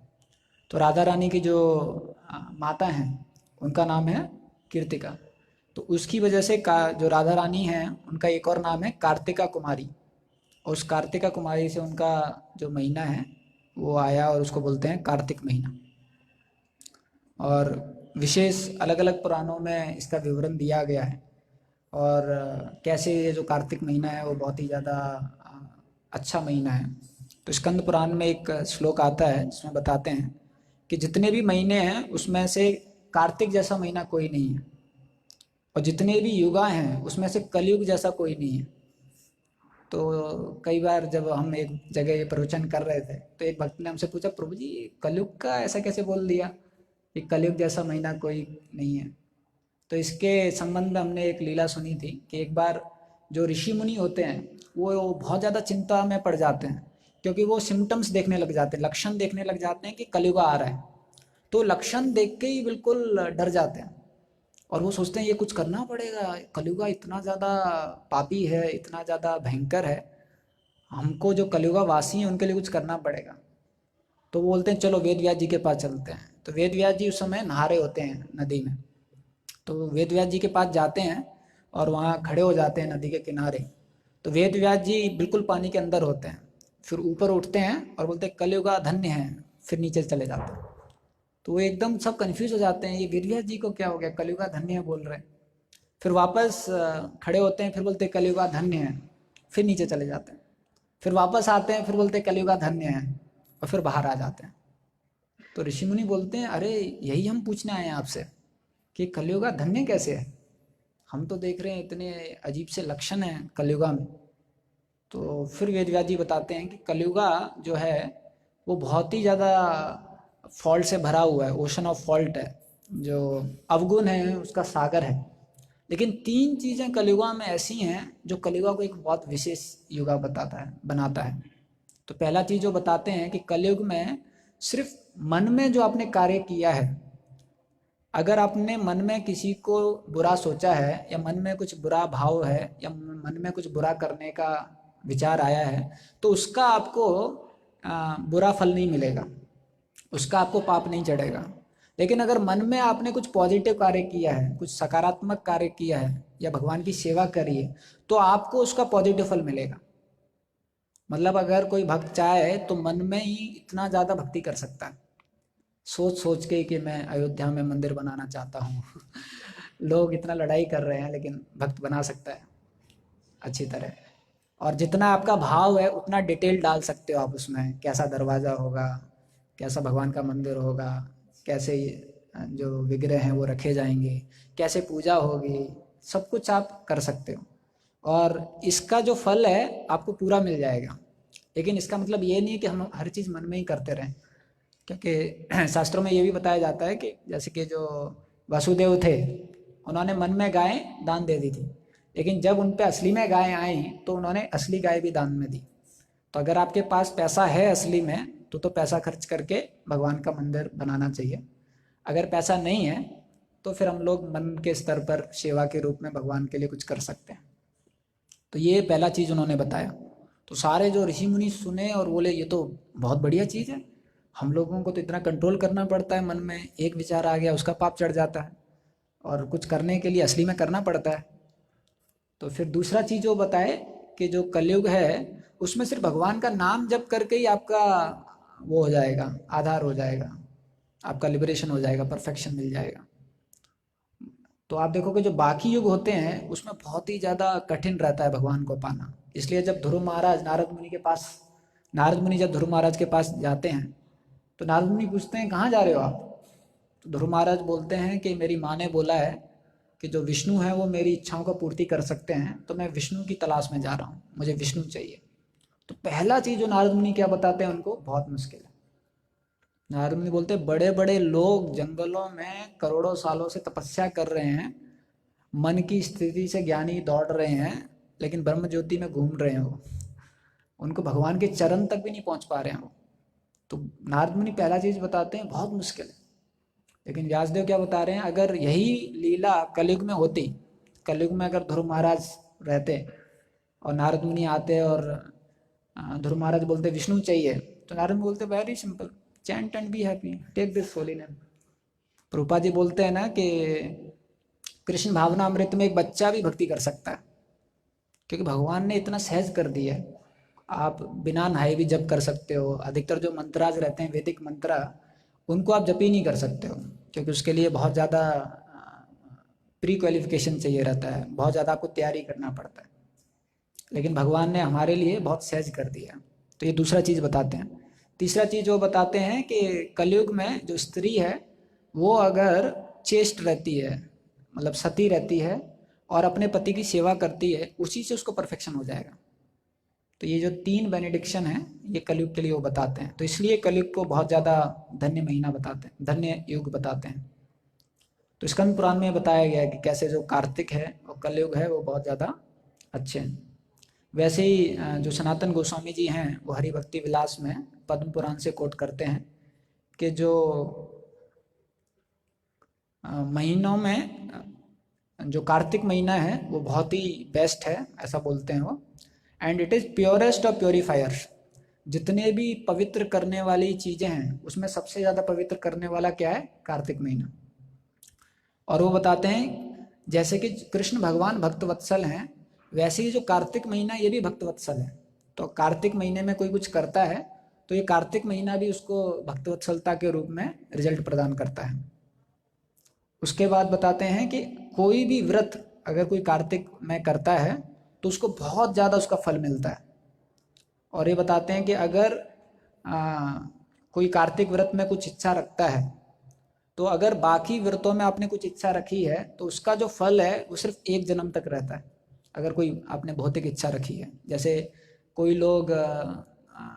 S1: तो राधा रानी की जो माता हैं उनका नाम है कीर्तिका, तो उसकी वजह से जो राधा रानी हैं उनका एक और नाम है कार्तिका कुमारी, और उस कार्तिका कुमारी से उनका जो महीना है वो आया, और उसको बोलते हैं कार्तिक महीना। और विशेष अलग अलग पुराणों में इसका विवरण दिया गया है। और कैसे ये जो कार्तिक महीना है वो बहुत ही ज़्यादा अच्छा महीना है। तो स्कंद पुराण में एक श्लोक आता है जिसमें बताते हैं कि जितने भी महीने हैं उसमें से कार्तिक जैसा महीना कोई नहीं है, और जितने भी युगा हैं उसमें से कलयुग जैसा कोई नहीं है। तो कई बार जब हम एक जगह ये प्रवचन कर रहे थे तो एक भक्त ने हमसे पूछा, प्रभु जी कलयुग का ऐसा कैसे बोल दिया कि कलयुग जैसा महीना कोई नहीं है। तो इसके संबंध में हमने एक लीला सुनी थी कि एक बार जो ऋषि मुनि होते हैं वो बहुत ज़्यादा चिंता में पड़ जाते हैं, क्योंकि वो सिम्टम्स देखने लग जाते हैं, लक्षण देखने लग जाते हैं कि कलयुग आ रहा है। तो लक्षण देख के ही बिल्कुल डर जाते हैं और वो सोचते हैं ये कुछ करना पड़ेगा, कलयुगा इतना ज़्यादा पापी है, इतना ज़्यादा भयंकर है, हमको जो कलयुगा वासी हैं उनके लिए कुछ करना पड़ेगा। तो वो बोलते हैं चलो वेद व्यास जी के पास चलते हैं। तो वेद व्यास जी उस समय नहा रहे होते हैं नदी में। तो वेद व्यास जी के पास जाते हैं और वहाँ खड़े हो जाते हैं नदी के किनारे। तो वेद व्यास जी बिल्कुल पानी के अंदर होते हैं, फिर ऊपर उठते हैं और बोलते हैं कलयुगा धन्य है, फिर नीचे चले जाते हैं। तो वो एकदम सब कंफ्यूज हो जाते हैं, ये वेद व्यास जी को क्या हो गया, कलयुगा धन्य है बोल रहे हैं। फिर वापस खड़े होते हैं, फिर बोलते हैं कलयुगा धन्य है, फिर नीचे चले जाते हैं। फिर वापस आते हैं, फिर बोलते हैं कलयुगा धन्य है, और फिर बाहर आ जाते हैं। तो ऋषि मुनि बोलते हैं अरे यही हम पूछने आए हैं आपसे कि कलयुगा धन्य कैसे है, हम तो देख रहे हैं इतने अजीब से लक्षण हैं कलयुगा में। तो फिर वेद व्यास जी बताते हैं कि कलयुगा जो है वो बहुत ही ज़्यादा फॉल्ट से भरा हुआ है, ओशन ऑफ फॉल्ट है, जो अवगुण है उसका सागर है। लेकिन तीन चीज़ें कलयुगा में ऐसी हैं जो कलयुगा को एक बहुत विशेष युगा बताता है, बनाता है। तो पहला चीज़ जो बताते हैं कि कलयुग में सिर्फ मन में जो आपने कार्य किया है, अगर आपने मन में किसी को बुरा सोचा है या मन में कुछ बुरा भाव है या मन में कुछ बुरा करने का विचार आया है, तो उसका आपको बुरा फल नहीं मिलेगा, उसका आपको पाप नहीं चढ़ेगा। लेकिन अगर मन में आपने कुछ पॉजिटिव कार्य किया है, कुछ सकारात्मक कार्य किया है या भगवान की सेवा करी है, तो आपको उसका पॉजिटिव फल मिलेगा। मतलब अगर कोई भक्त चाहे तो मन में ही इतना ज़्यादा भक्ति कर सकता है, सोच सोच के कि मैं अयोध्या में मंदिर बनाना चाहता हूँ लोग इतना लड़ाई कर रहे हैं लेकिन भक्त बना सकता है अच्छी तरह। और जितना आपका भाव है उतना डिटेल डाल सकते हो आप उसमें, कैसा दरवाज़ा होगा, कैसा भगवान का मंदिर होगा, कैसे जो विग्रह हैं वो रखे जाएंगे, कैसे पूजा होगी, सब कुछ आप कर सकते हो। और इसका जो फल है आपको पूरा मिल जाएगा। लेकिन इसका मतलब ये नहीं है कि हम हर चीज़ मन में ही करते रहें, क्योंकि शास्त्रों में ये भी बताया जाता है कि जैसे कि जो वासुदेव थे उन्होंने मन में गाय दान दे दी थी, लेकिन जब उन पे असली में गाय आई तो उन्होंने असली गाय भी दान में दी। तो अगर आपके पास पैसा है असली में तो पैसा खर्च करके भगवान का मंदिर बनाना चाहिए। अगर पैसा नहीं है तो फिर हम लोग मन के स्तर पर सेवा के रूप में भगवान के लिए कुछ कर सकते हैं। तो ये पहला चीज़ उन्होंने बताया। तो सारे जो ऋषि मुनि सुने और बोले ये तो बहुत बढ़िया चीज़ है, हम लोगों को तो इतना कंट्रोल करना पड़ता है, मन में एक विचार आ गया उसका पाप चढ़ जाता है, और कुछ करने के लिए असली में करना पड़ता है। तो फिर दूसरा चीज़ वो बताए कि जो कलयुग है उसमें सिर्फ भगवान का नाम जप करके ही आपका वो हो जाएगा, आधार हो जाएगा, आपका लिबरेशन हो जाएगा, परफेक्शन मिल जाएगा। तो आप देखोगे जो बाकी युग होते हैं उसमें बहुत ही ज़्यादा कठिन रहता है भगवान को पाना। इसलिए जब ध्रुव महाराज नारद मुनि के पास, नारद मुनि जब ध्रुव महाराज के पास जाते हैं तो नारद मुनि पूछते हैं कहाँ जा रहे हो आप। तो ध्रुव महाराज बोलते हैं कि मेरी माँ ने बोला है कि जो विष्णु है वो मेरी इच्छाओं को पूर्ति कर सकते हैं, तो मैं विष्णु की तलाश में जा रहा हूँ, मुझे विष्णु चाहिए। तो पहला चीज़ जो नारद मुनि क्या बताते हैं उनको, बहुत मुश्किल है। नारद मुनि बोलते हैं बड़े बड़े लोग जंगलों में करोड़ों सालों से तपस्या कर रहे हैं, मन की स्थिति से ज्ञानी दौड़ रहे हैं, लेकिन ब्रह्म ज्योति में घूम रहे हैं वो, उनको भगवान के चरण तक भी नहीं पहुंच पा रहे हैं वो। तो नारद मुनि पहला चीज़ बताते हैं बहुत मुश्किल है। लेकिन व्यासदेव क्या बता रहे हैं, अगर यही लीला कलयुग में होती, कलयुग में अगर ध्रुव महाराज रहते और नारद मुनि आते और ध्रुव महाराज बोलते विष्णु चाहिए, तो नारद मुनि बोलते very simple, chant and be happy, take this holy name. Prabhupada ji बोलते हैं ना कि कृष्ण भावनामृत में एक बच्चा भी भक्ति कर सकता है, क्योंकि भगवान ने इतना सहज कर दिया है। आप बिना नहाए भी जप कर सकते हो। अधिकतर जो मंत्राज रहते हैं वैदिक मंत्रा, उनको आप जप ही नहीं कर सकते हो, क्योंकि उसके लिए बहुत ज़्यादा प्री क्वालिफिकेशन चाहिए रहता है, बहुत ज़्यादा आपको तैयारी करना पड़ता है, लेकिन भगवान ने हमारे लिए बहुत सहज कर दिया। तो ये दूसरा चीज़ बताते हैं। तीसरा चीज़ वो बताते हैं कि कलयुग में जो स्त्री है वो अगर चेष्ट रहती है, मतलब सती रहती है और अपने पति की सेवा करती है, उसी से उसको परफेक्शन हो जाएगा। तो ये जो 3 बेनिडिक्शन है ये कलयुग के लिए वो बताते हैं। तो इसलिए कलयुग को बहुत ज़्यादा धन्य महीना बताते हैं, धन्य युग बताते हैं। तो स्कंद पुराण में बताया गया है कि कैसे जो कार्तिक है और कलयुग है वो बहुत ज़्यादा अच्छे हैं। वैसे ही जो सनातन गोस्वामी जी हैं वो हरि भक्ति विलास में पद्म पुराण से कोट करते हैं कि जो महीनों में जो कार्तिक महीना है वो बहुत ही बेस्ट है, ऐसा बोलते हैं वो। And it is purest of purifiers. जितने भी पवित्र करने वाली चीज़ें हैं उसमें सबसे ज़्यादा पवित्र करने वाला क्या है? कार्तिक महीना। और वो बताते हैं जैसे कि कृष्ण भगवान भक्तवत्सल हैं, वैसे ही जो कार्तिक महीना ये भी भक्तवत्सल है। तो कार्तिक महीने में कोई कुछ करता है तो ये कार्तिक महीना भी उसको भक्तवत्सलता के रूप में रिजल्ट प्रदान करता है। उसके बाद बताते हैं कि कोई भी व्रत अगर कोई कार्तिक में करता है तो उसको बहुत ज़्यादा उसका फल मिलता है। और ये बताते हैं कि अगर कोई कार्तिक व्रत में कुछ इच्छा रखता है तो अगर बाकी व्रतों में आपने कुछ इच्छा रखी है तो उसका जो फल है वो सिर्फ 1 जन्म तक रहता है। अगर कोई आपने भौतिक इच्छा रखी है, जैसे कोई लोग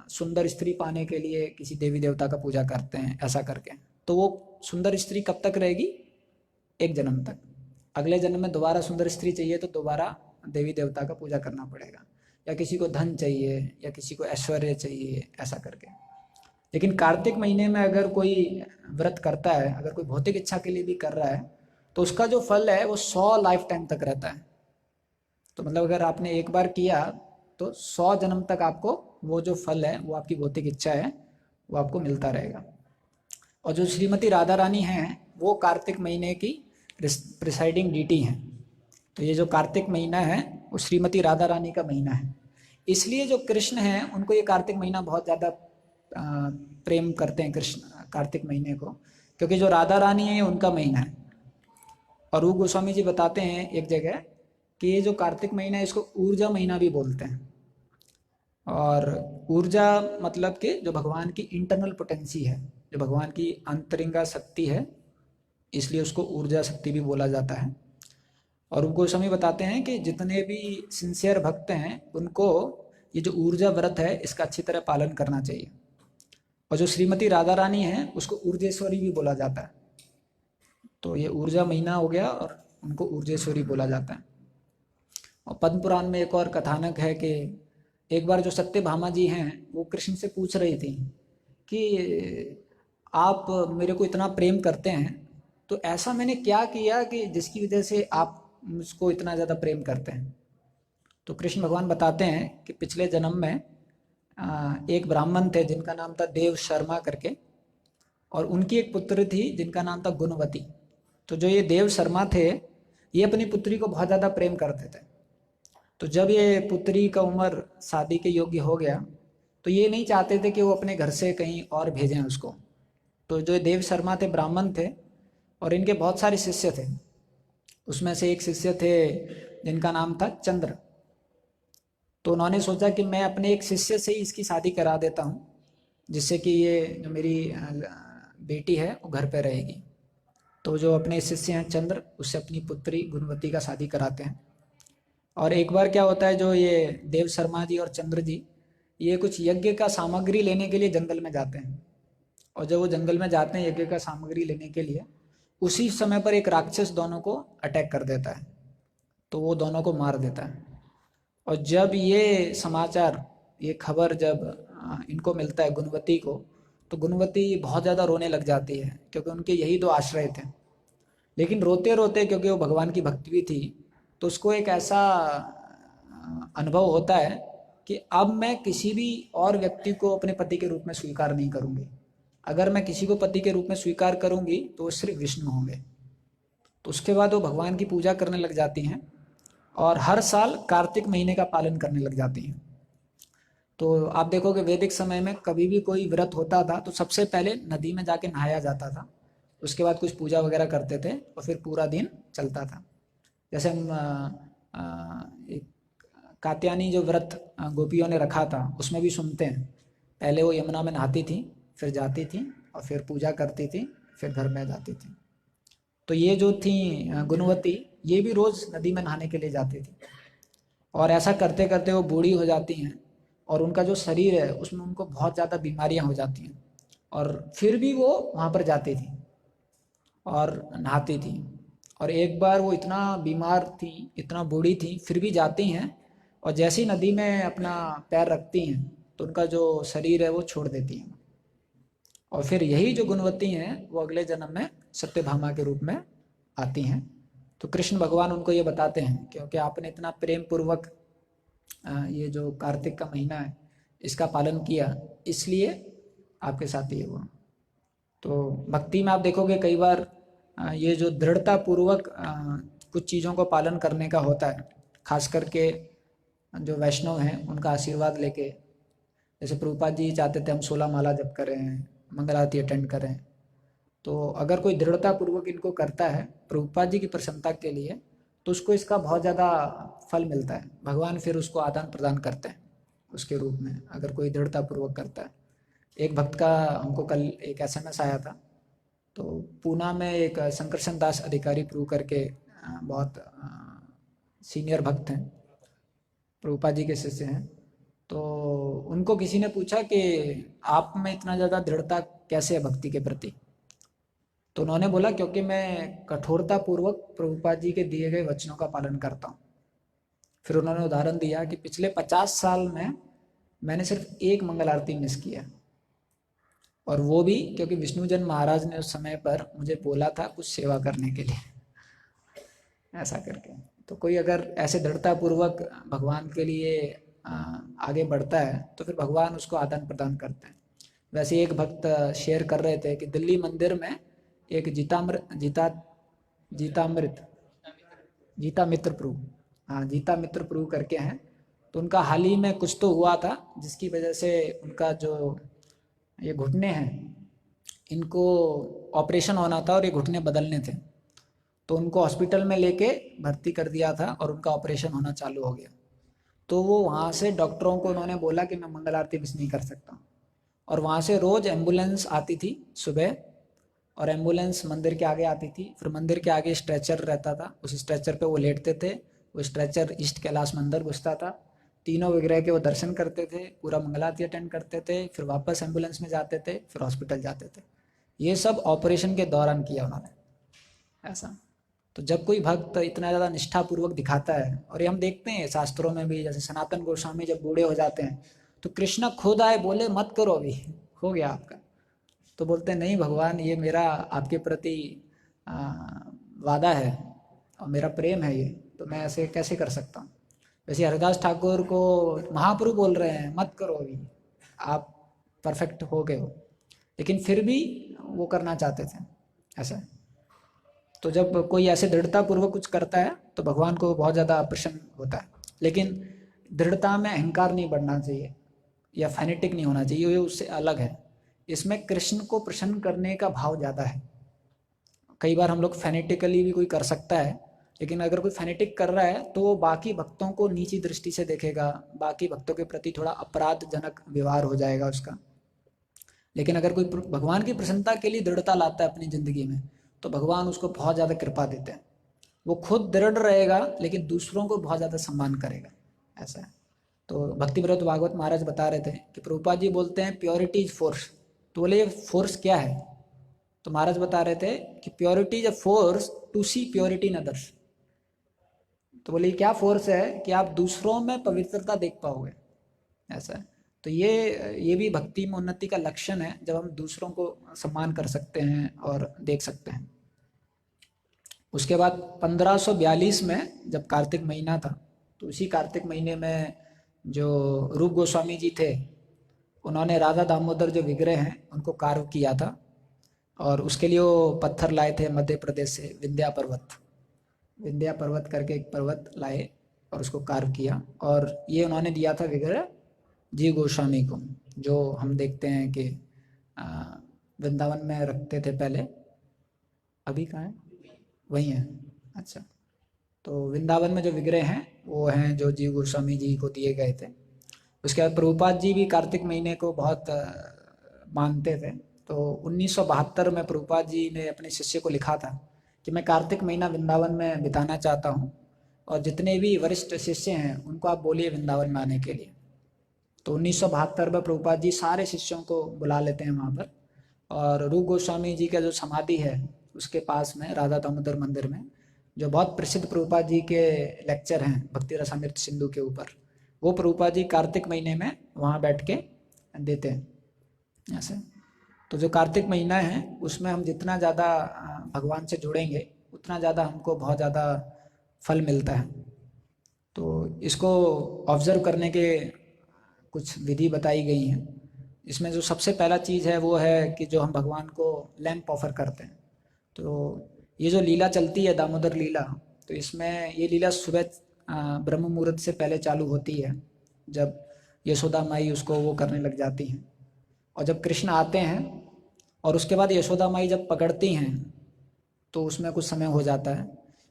S1: सुंदर स्त्री पाने के लिए किसी देवी देवता का पूजा करते हैं ऐसा करके, तो वो सुंदर स्त्री कब तक रहेगी? 1 जन्म तक। अगले जन्म में दोबारा सुंदर स्त्री चाहिए तो दोबारा देवी देवता का पूजा करना पड़ेगा, या किसी को धन चाहिए या किसी को ऐश्वर्य चाहिए ऐसा करके। लेकिन कार्तिक महीने में अगर कोई व्रत करता है, अगर कोई भौतिक इच्छा के लिए भी कर रहा है तो उसका जो फल है वो 100 लाइफ टाइम तक रहता है। तो मतलब अगर आपने एक बार किया तो 100 जन्म तक आपको वो जो फल है, वो आपकी भौतिक इच्छा है, वो आपको मिलता रहेगा। और जो श्रीमती राधा रानी हैं वो कार्तिक महीने की प्रिसाइडिंग डीटी हैं। तो ये जो कार्तिक महीना है वो श्रीमती राधा रानी का महीना है, इसलिए जो कृष्ण हैं उनको ये कार्तिक महीना बहुत ज़्यादा प्रेम करते हैं कृष्ण कार्तिक महीने को, क्योंकि जो राधा रानी है ये उनका महीना है। और रूप गोस्वामी जी बताते हैं एक जगह कि ये जो कार्तिक महीना है इसको ऊर्जा महीना भी बोलते हैं। और ऊर्जा मतलब कि जो भगवान की इंटरनल पोटेंसी है, जो भगवान की अंतरिंगा शक्ति है, इसलिए उसको ऊर्जा शक्ति भी बोला जाता है। और रूप गोस्वामी बताते हैं कि जितने भी सिंसियर भक्त हैं उनको ये जो ऊर्जा व्रत है इसका अच्छी तरह पालन करना चाहिए। और जो श्रीमती राधा रानी है उसको ऊर्जेश्वरी भी बोला जाता है। तो ये ऊर्जा महीना हो गया और उनको ऊर्जेश्वरी बोला जाता है। और पद्म पुराण में एक और कथानक है कि एक बार जो सत्यभामा जी हैं वो कृष्ण से पूछ रही थी कि आप मेरे को इतना प्रेम करते हैं तो ऐसा मैंने क्या किया कि जिसकी वजह से आप मुझको इतना ज़्यादा प्रेम करते हैं। तो कृष्ण भगवान बताते हैं कि पिछले जन्म में एक ब्राह्मण थे जिनका नाम था देव शर्मा करके, और उनकी एक पुत्री थी जिनका नाम था गुणवती। तो जो ये देव शर्मा थे ये अपनी पुत्री को बहुत ज़्यादा प्रेम करते थे। तो जब ये पुत्री का उम्र शादी के योग्य हो गया तो ये नहीं चाहते थे कि वो अपने घर से कहीं और भेजें उसको। तो जो देव शर्मा थे ब्राह्मण थे और इनके बहुत सारे शिष्य थे। उसमें से एक शिष्य थे जिनका नाम था चंद्र। तो उन्होंने सोचा कि मैं अपने एक शिष्य से ही इसकी शादी करा देता हूँ, जिससे कि ये जो मेरी बेटी है वो घर पे रहेगी। तो जो अपने शिष्य हैं चंद्र उससे अपनी पुत्री गुणवती का शादी कराते हैं। और एक बार क्या होता है, जो ये देव शर्मा जी और चंद्र जी ये कुछ यज्ञ का सामग्री लेने के लिए जंगल में जाते हैं। और जब वो जंगल में जाते हैं यज्ञ का सामग्री लेने के लिए, उसी समय पर एक राक्षस दोनों को अटैक कर देता है, तो वो दोनों को मार देता है। और जब ये समाचार, ये खबर जब इनको मिलता है गुणवती को, तो गुणवती बहुत ज़्यादा रोने लग जाती है क्योंकि उनके यही 2 आश्रय थे। लेकिन रोते रोते, क्योंकि वो भगवान की भक्ति भी थी, तो उसको एक ऐसा अनुभव होता है कि अब मैं किसी भी और व्यक्ति को अपने पति के रूप में स्वीकार नहीं करूँगी। अगर मैं किसी को पति के रूप में स्वीकार करूँगी तो वो सिर्फ विष्णु होंगे। तो उसके बाद वो भगवान की पूजा करने लग जाती हैं और हर साल कार्तिक महीने का पालन करने लग जाती हैं। तो आप देखोगे वैदिक समय में कभी भी कोई व्रत होता था तो सबसे पहले नदी में जाके नहाया जाता था, उसके बाद कुछ पूजा वगैरह करते थे और फिर पूरा दिन चलता था। जैसे हम एक कात्यायनी जो व्रत गोपियों ने रखा था उसमें भी सुनते हैं, पहले वो यमुना में नहाती थी, फिर जाती थी और फिर पूजा करती थी, फिर घर में जाती थी। तो ये जो थी गुणवती, ये भी रोज़ नदी में नहाने के लिए जाती थी, और ऐसा करते करते वो बूढ़ी हो जाती हैं और उनका जो शरीर है उसमें उनको बहुत ज़्यादा बीमारियां हो जाती हैं, और फिर भी वो वहाँ पर जाती थी और नहाती थी। और एक बार वो इतना बीमार थी, इतना बूढ़ी थी, फिर भी जाती हैं, और जैसे ही नदी में अपना पैर रखती हैं तो उनका जो शरीर है वो छोड़ देती हैं। और फिर यही जो गुणवती हैं वो अगले जन्म में सत्यभामा के रूप में आती हैं। तो कृष्ण भगवान उनको ये बताते हैं क्योंकि आपने इतना प्रेम पूर्वक ये जो कार्तिक का महीना है इसका पालन किया, इसलिए आपके साथ ये हुआ। तो भक्ति में आप देखोगे कई बार ये जो दृढ़ता पूर्वक कुछ चीज़ों को पालन करने का होता है, खास करके जो वैष्णव हैं उनका आशीर्वाद लेके। जैसे प्रभुपाद जी चाहते थे हम 16 माला जप करें, मंगल आरती अटेंड करें, तो अगर कोई दृढ़ता पूर्वक इनको करता है प्रभुपाद जी की प्रसन्नता के लिए, तो उसको इसका बहुत ज़्यादा फल मिलता है। भगवान फिर उसको आदान प्रदान करते हैं उसके रूप में, अगर कोई दृढ़ता पूर्वक करता है। एक भक्त का हमको कल एक एसएमएस आया था, तो पूना में एक शंकरशन दास अधिकारी प्रभु करके बहुत सीनियर भक्त हैं, प्रभुपाद जी के शिष्य हैं। तो उनको किसी ने पूछा कि आप में इतना ज़्यादा दृढ़ता कैसे है भक्ति के प्रति? तो उन्होंने बोला क्योंकि मैं कठोरता पूर्वक प्रभुपाद जी के दिए गए वचनों का पालन करता हूँ। फिर उन्होंने उदाहरण दिया कि पिछले 50 साल में मैंने सिर्फ एक मंगल आरती मिस किया, और वो भी क्योंकि विष्णुजन महाराज ने उस समय पर मुझे बोला था कुछ सेवा करने के लिए, ऐसा करके। तो कोई अगर ऐसे दृढ़ता पूर्वक भगवान के लिए आगे बढ़ता है तो फिर भगवान उसको आदान प्रदान करते हैं। वैसे एक भक्त शेयर कर रहे थे कि दिल्ली मंदिर में एक जीतामृत जीता मित्र प्रभु, हाँ जीता मित्र प्रभु करके हैं। तो उनका हाल ही में कुछ तो हुआ था जिसकी वजह से उनका जो ये घुटने हैं इनको ऑपरेशन होना था और ये घुटने बदलने थे। तो उनको हॉस्पिटल में लेके भर्ती कर दिया था और उनका ऑपरेशन होना चालू हो गया। तो वो वहाँ से डॉक्टरों को उन्होंने बोला कि मैं मंगल आरती मिस नहीं कर सकता, और वहाँ से रोज़ एम्बुलेंस आती थी सुबह, और एम्बुलेंस मंदिर के आगे आती थी, फिर मंदिर के आगे स्ट्रेचर रहता था, उस स्ट्रेचर पे वो लेटते थे, वो स्ट्रेचर ईस्ट कैलाश मंदिर घुसता था, तीनों विग्रह के वो दर्शन करते थे, पूरा मंगल आरती अटेंड करते थे, फिर वापस एम्बुलेंस में जाते थे, फिर हॉस्पिटल जाते थे। ये सब ऑपरेशन के दौरान किया उन्होंने ऐसा। तो जब कोई भक्त इतना ज़्यादा निष्ठापूर्वक दिखाता है, और ये हम देखते हैं शास्त्रों में भी, जैसे सनातन गोस्वामी जब बूढ़े हो जाते हैं तो कृष्ण खुद आए बोले मत करो अभी, हो गया आपका। तो बोलते हैं नहीं भगवान, ये मेरा आपके प्रति वादा है और मेरा प्रेम है ये, तो मैं ऐसे कैसे कर सकता हूँ। वैसे हरिदास ठाकुर को महाप्रभु बोल रहे हैं मत करो अभी, आप परफेक्ट हो गए हो, लेकिन फिर भी वो करना चाहते थे ऐसा। तो जब कोई ऐसे दृढ़ता पूर्वक कुछ करता है तो भगवान को बहुत ज़्यादा प्रसन्न होता है। लेकिन दृढ़ता में अहंकार नहीं बढ़ना चाहिए या फैनेटिक नहीं होना चाहिए, ये उससे अलग है। इसमें कृष्ण को प्रसन्न करने का भाव ज़्यादा है। कई बार हम लोग फैनेटिकली भी कोई कर सकता है, लेकिन अगर कोई फैनेटिक कर रहा है तो वो बाकी भक्तों को नीची दृष्टि से देखेगा, बाकी भक्तों के प्रति थोड़ा अपराधजनक व्यवहार हो जाएगा उसका। लेकिन अगर कोई भगवान की प्रसन्नता के लिए दृढ़ता लाता है अपनी ज़िंदगी में, तो भगवान उसको बहुत ज़्यादा कृपा देते हैं। वो खुद दृढ़ रहेगा लेकिन दूसरों को बहुत ज़्यादा सम्मान करेगा, ऐसा है। तो भक्तिव्रत भागवत महाराज बता रहे थे कि प्रभुपाद जी बोलते हैं प्योरिटी इज फोर्स। तो बोले ये फोर्स क्या है? तो महाराज बता रहे थे कि purity is a force to see purity in others. तो बोले क्या फोर्स है कि आप दूसरों में पवित्रता देख पाओगे, ऐसा है। तो ये भी भक्ति में उन्नति का लक्षण है, जब हम दूसरों को सम्मान कर सकते हैं और देख सकते हैं। उसके बाद 1542 में जब कार्तिक महीना था, तो उसी कार्तिक महीने में जो रूप गोस्वामी जी थे उन्होंने राधा दामोदर जो विग्रह हैं उनको कार्व किया था, और उसके लिए वो पत्थर लाए थे मध्य प्रदेश से, विंध्या पर्वत करके एक पर्वत लाए और उसको कार्व किया, और ये उन्होंने दिया था विग्रह जीव गोस्वामी को, जो हम देखते हैं कि वृंदावन में रखते थे पहले। अभी कहाँ है? वही है, अच्छा। तो वृंदावन में जो विग्रह हैं वो हैं जो जीव गोस्वामी जी को दिए गए थे। उसके बाद प्रभुपाद जी भी कार्तिक महीने को बहुत मानते थे। तो 1972 में प्रभुपाद जी ने अपने शिष्य को लिखा था कि मैं कार्तिक महीना वृंदावन में बिताना चाहता हूँ, और जितने भी वरिष्ठ शिष्य हैं उनको आप बोलिए वृंदावन में आने के लिए। तो 1972 में प्रभुपाद जी सारे शिष्यों को बुला लेते हैं वहाँ पर, और रूप गोस्वामी जी का जो समाधि है उसके पास में राधा दामोदर मंदिर में, जो बहुत प्रसिद्ध प्रभुपाद जी के लेक्चर हैं भक्ति रसामृत सिंधु के ऊपर, वो प्रभुपाद जी कार्तिक महीने में वहाँ बैठ के देते हैं ऐसे। तो जो कार्तिक महीना है उसमें हम जितना ज़्यादा भगवान से जुड़ेंगे उतना ज़्यादा हमको बहुत ज़्यादा फल मिलता है। तो इसको ऑब्जर्व करने के कुछ विधि बताई गई हैं। इसमें जो सबसे पहला चीज़ है वो है कि जो हम भगवान को लैंप ऑफर करते हैं। तो ये जो लीला चलती है दामोदर लीला, तो इसमें ये लीला सुबह ब्रह्म मुहूर्त से पहले चालू होती है, जब यशोदा माई उसको वो करने लग जाती हैं, और जब कृष्ण आते हैं और उसके बाद यशोदा माई जब पकड़ती हैं तो उसमें कुछ समय हो जाता है।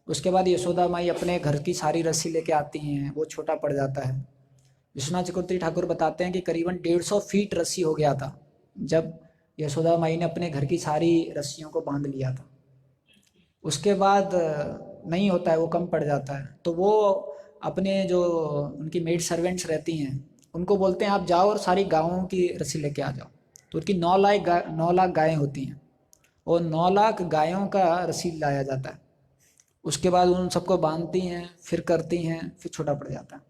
S1: उसके बाद यशोदा माई अपने घर की सारी रस्सी लेके आती हैं, वो छोटा पड़ जाता है। विश्वनाथ चक्रवर्ती ठाकुर बताते हैं कि करीबन 150 फीट रस्सी हो गया था जब यशोदा माई ने अपने घर की सारी रस्सियों को बांध लिया था। उसके बाद नहीं होता है, वो कम पड़ जाता है। तो वो अपने जो उनकी मेड सर्वेंट्स रहती हैं उनको बोलते हैं आप जाओ और सारी गायों की रस्सी लेके आ जाओ। तो उनकी 9 लाख गायें होती हैं, और 9 लाख गायों का रस्सी लाया जाता है। उसके बाद उन सबको बांधती हैं, फिर करती हैं, फिर छोटा पड़ जाता है।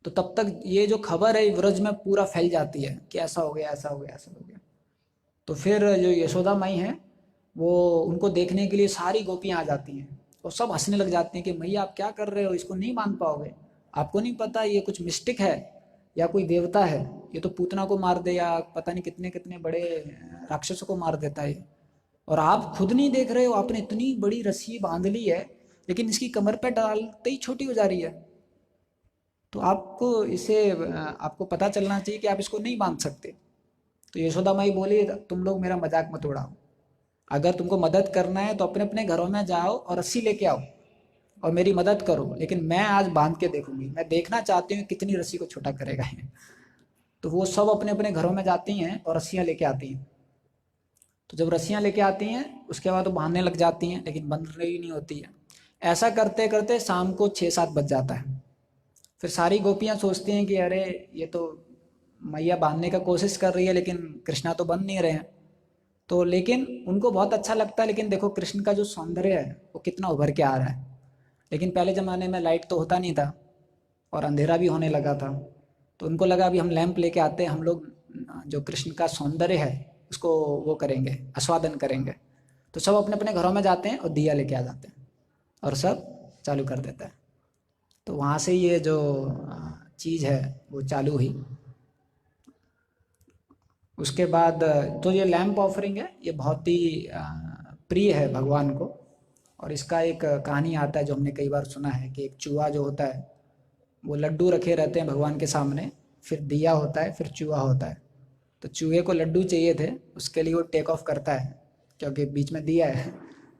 S1: तो तब तक ये जो खबर है व्रज में पूरा फैल जाती है कि ऐसा हो गया, ऐसा हो गया, ऐसा हो गया। तो फिर जो यशोदा माई हैं वो उनको देखने के लिए सारी गोपियाँ आ जाती हैं, और सब हंसने लग जाती हैं कि मैया आप क्या कर रहे हो, इसको नहीं मान पाओगे, आपको नहीं पता ये कुछ मिस्टिक है या कोई देवता है, ये तो पूतना को मार दे या पता नहीं कितने कितने बड़े राक्षसों को मार देता है, और आप खुद नहीं देख रहे हो, आपने इतनी बड़ी रस्सी बांध ली है लेकिन इसकी कमर पे डालते ही छोटी हो जा रही है। तो आपको इसे आपको पता चलना चाहिए कि आप इसको नहीं बांध सकते। तो यशोदा माई बोली तुम लोग मेरा मजाक मत उड़ाओ, अगर तुमको मदद करना है तो अपने अपने घरों में जाओ और रस्सी लेके आओ और मेरी मदद करो, लेकिन मैं आज बांध के देखूंगी, मैं देखना चाहती हूँ कितनी रस्सी को छोटा करेगा ये। तो वो सब अपने अपने घरों में जाती हैं और रस्सियाँ लेके आती हैं। तो जब रस्सियाँ लेके आती हैं उसके बाद वो बांधने लग जाती हैं, लेकिन बंध रही नहीं होती है। ऐसा करते करते शाम को 6-7 बज जाता है। फिर सारी गोपियाँ सोचती हैं कि अरे ये तो मैया बांधने का कोशिश कर रही है लेकिन कृष्णा तो बंध नहीं रहे हैं। तो लेकिन उनको बहुत अच्छा लगता है, लेकिन देखो कृष्ण का जो सौंदर्य है वो कितना उभर के आ रहा है। लेकिन पहले ज़माने में लाइट तो होता नहीं था और अंधेरा भी होने लगा था, तो उनको लगा अभी हम लैंप लेके आते हैं, हम लोग जो कृष्ण का सौंदर्य है उसको वो करेंगे, आस्वादन करेंगे। तो सब अपने अपने घरों में जाते हैं और दिया लेके आ जाते हैं और सब चालू कर देता है। तो वहाँ से ये जो चीज़ है वो चालू हुई। उसके बाद तो ये लैंप ऑफरिंग है, ये बहुत ही प्रिय है भगवान को। और इसका एक कहानी आता है जो हमने कई बार सुना है कि एक चूहा जो होता है वो लड्डू रखे रहते हैं भगवान के सामने, फिर दिया होता है, फिर चूहा होता है। तो चूहे को लड्डू चाहिए थे, उसके लिए वो टेक ऑफ करता है क्योंकि बीच में दिया है।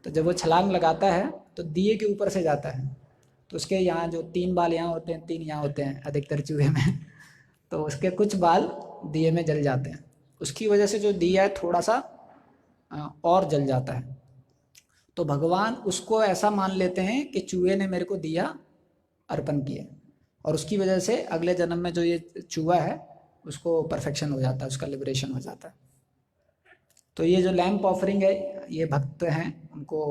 S1: तो जब वो छलांग लगाता है तो दिए के ऊपर से जाता है, तो उसके यहाँ जो 3 बाल यहाँ होते हैं, 3 यहाँ होते हैं अधिकतर चूहे में, तो उसके कुछ बाल दिए में जल जाते हैं। उसकी वजह से जो दिया है थोड़ा सा और जल जाता है। तो भगवान उसको ऐसा मान लेते हैं कि चूहे ने मेरे को दिया अर्पण किया, और उसकी वजह से अगले जन्म में जो ये चूहा है उसको परफेक्शन हो जाता है, उसका लिबरेशन हो जाता है। तो ये जो लैंप ऑफरिंग है ये भक्त हैं उनको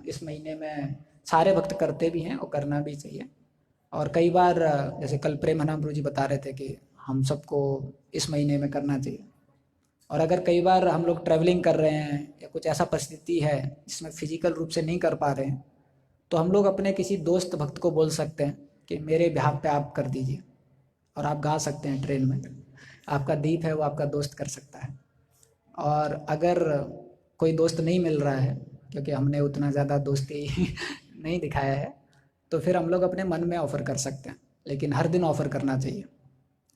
S1: इस महीने में सारे भक्त करते भी हैं और करना भी चाहिए। और कई बार जैसे कल प्रेमानंद गुरु जी बता रहे थे कि हम सबको इस महीने में करना चाहिए। और अगर कई बार हम लोग ट्रैवलिंग कर रहे हैं या कुछ ऐसा परिस्थिति है जिसमें फिजिकल रूप से नहीं कर पा रहे हैं, तो हम लोग अपने किसी दोस्त भक्त को बोल सकते हैं कि मेरे बिहाफ पे आप कर दीजिए, और आप गा सकते हैं ट्रेन में, आपका दीप है वो आपका दोस्त कर सकता है। और अगर कोई दोस्त नहीं मिल रहा है क्योंकि हमने उतना ज़्यादा दोस्ती नहीं दिखाया है, तो फिर हम लोग अपने मन में ऑफ़र कर सकते हैं, लेकिन हर दिन ऑफ़र करना चाहिए,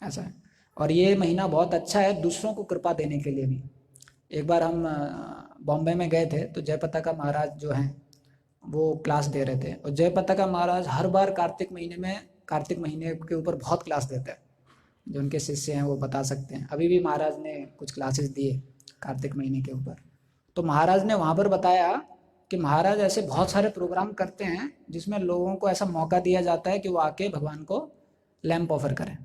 S1: ऐसा है। और ये महीना बहुत अच्छा है दूसरों को कृपा देने के लिए भी। एक बार हम बॉम्बे में गए थे तो जयपताका महाराज जो हैं वो क्लास दे रहे थे। और जय पताका महाराज हर बार कार्तिक महीने के ऊपर बहुत क्लास देते हैं। जो उनके शिष्य हैं वो बता सकते हैं। अभी भी महाराज ने कुछ क्लासेस दिए कार्तिक महीने के ऊपर। तो महाराज ने वहाँ पर बताया कि महाराज ऐसे बहुत सारे प्रोग्राम करते हैं जिसमें लोगों को ऐसा मौका दिया जाता है कि वो आके भगवान को लैंप ऑफर करें।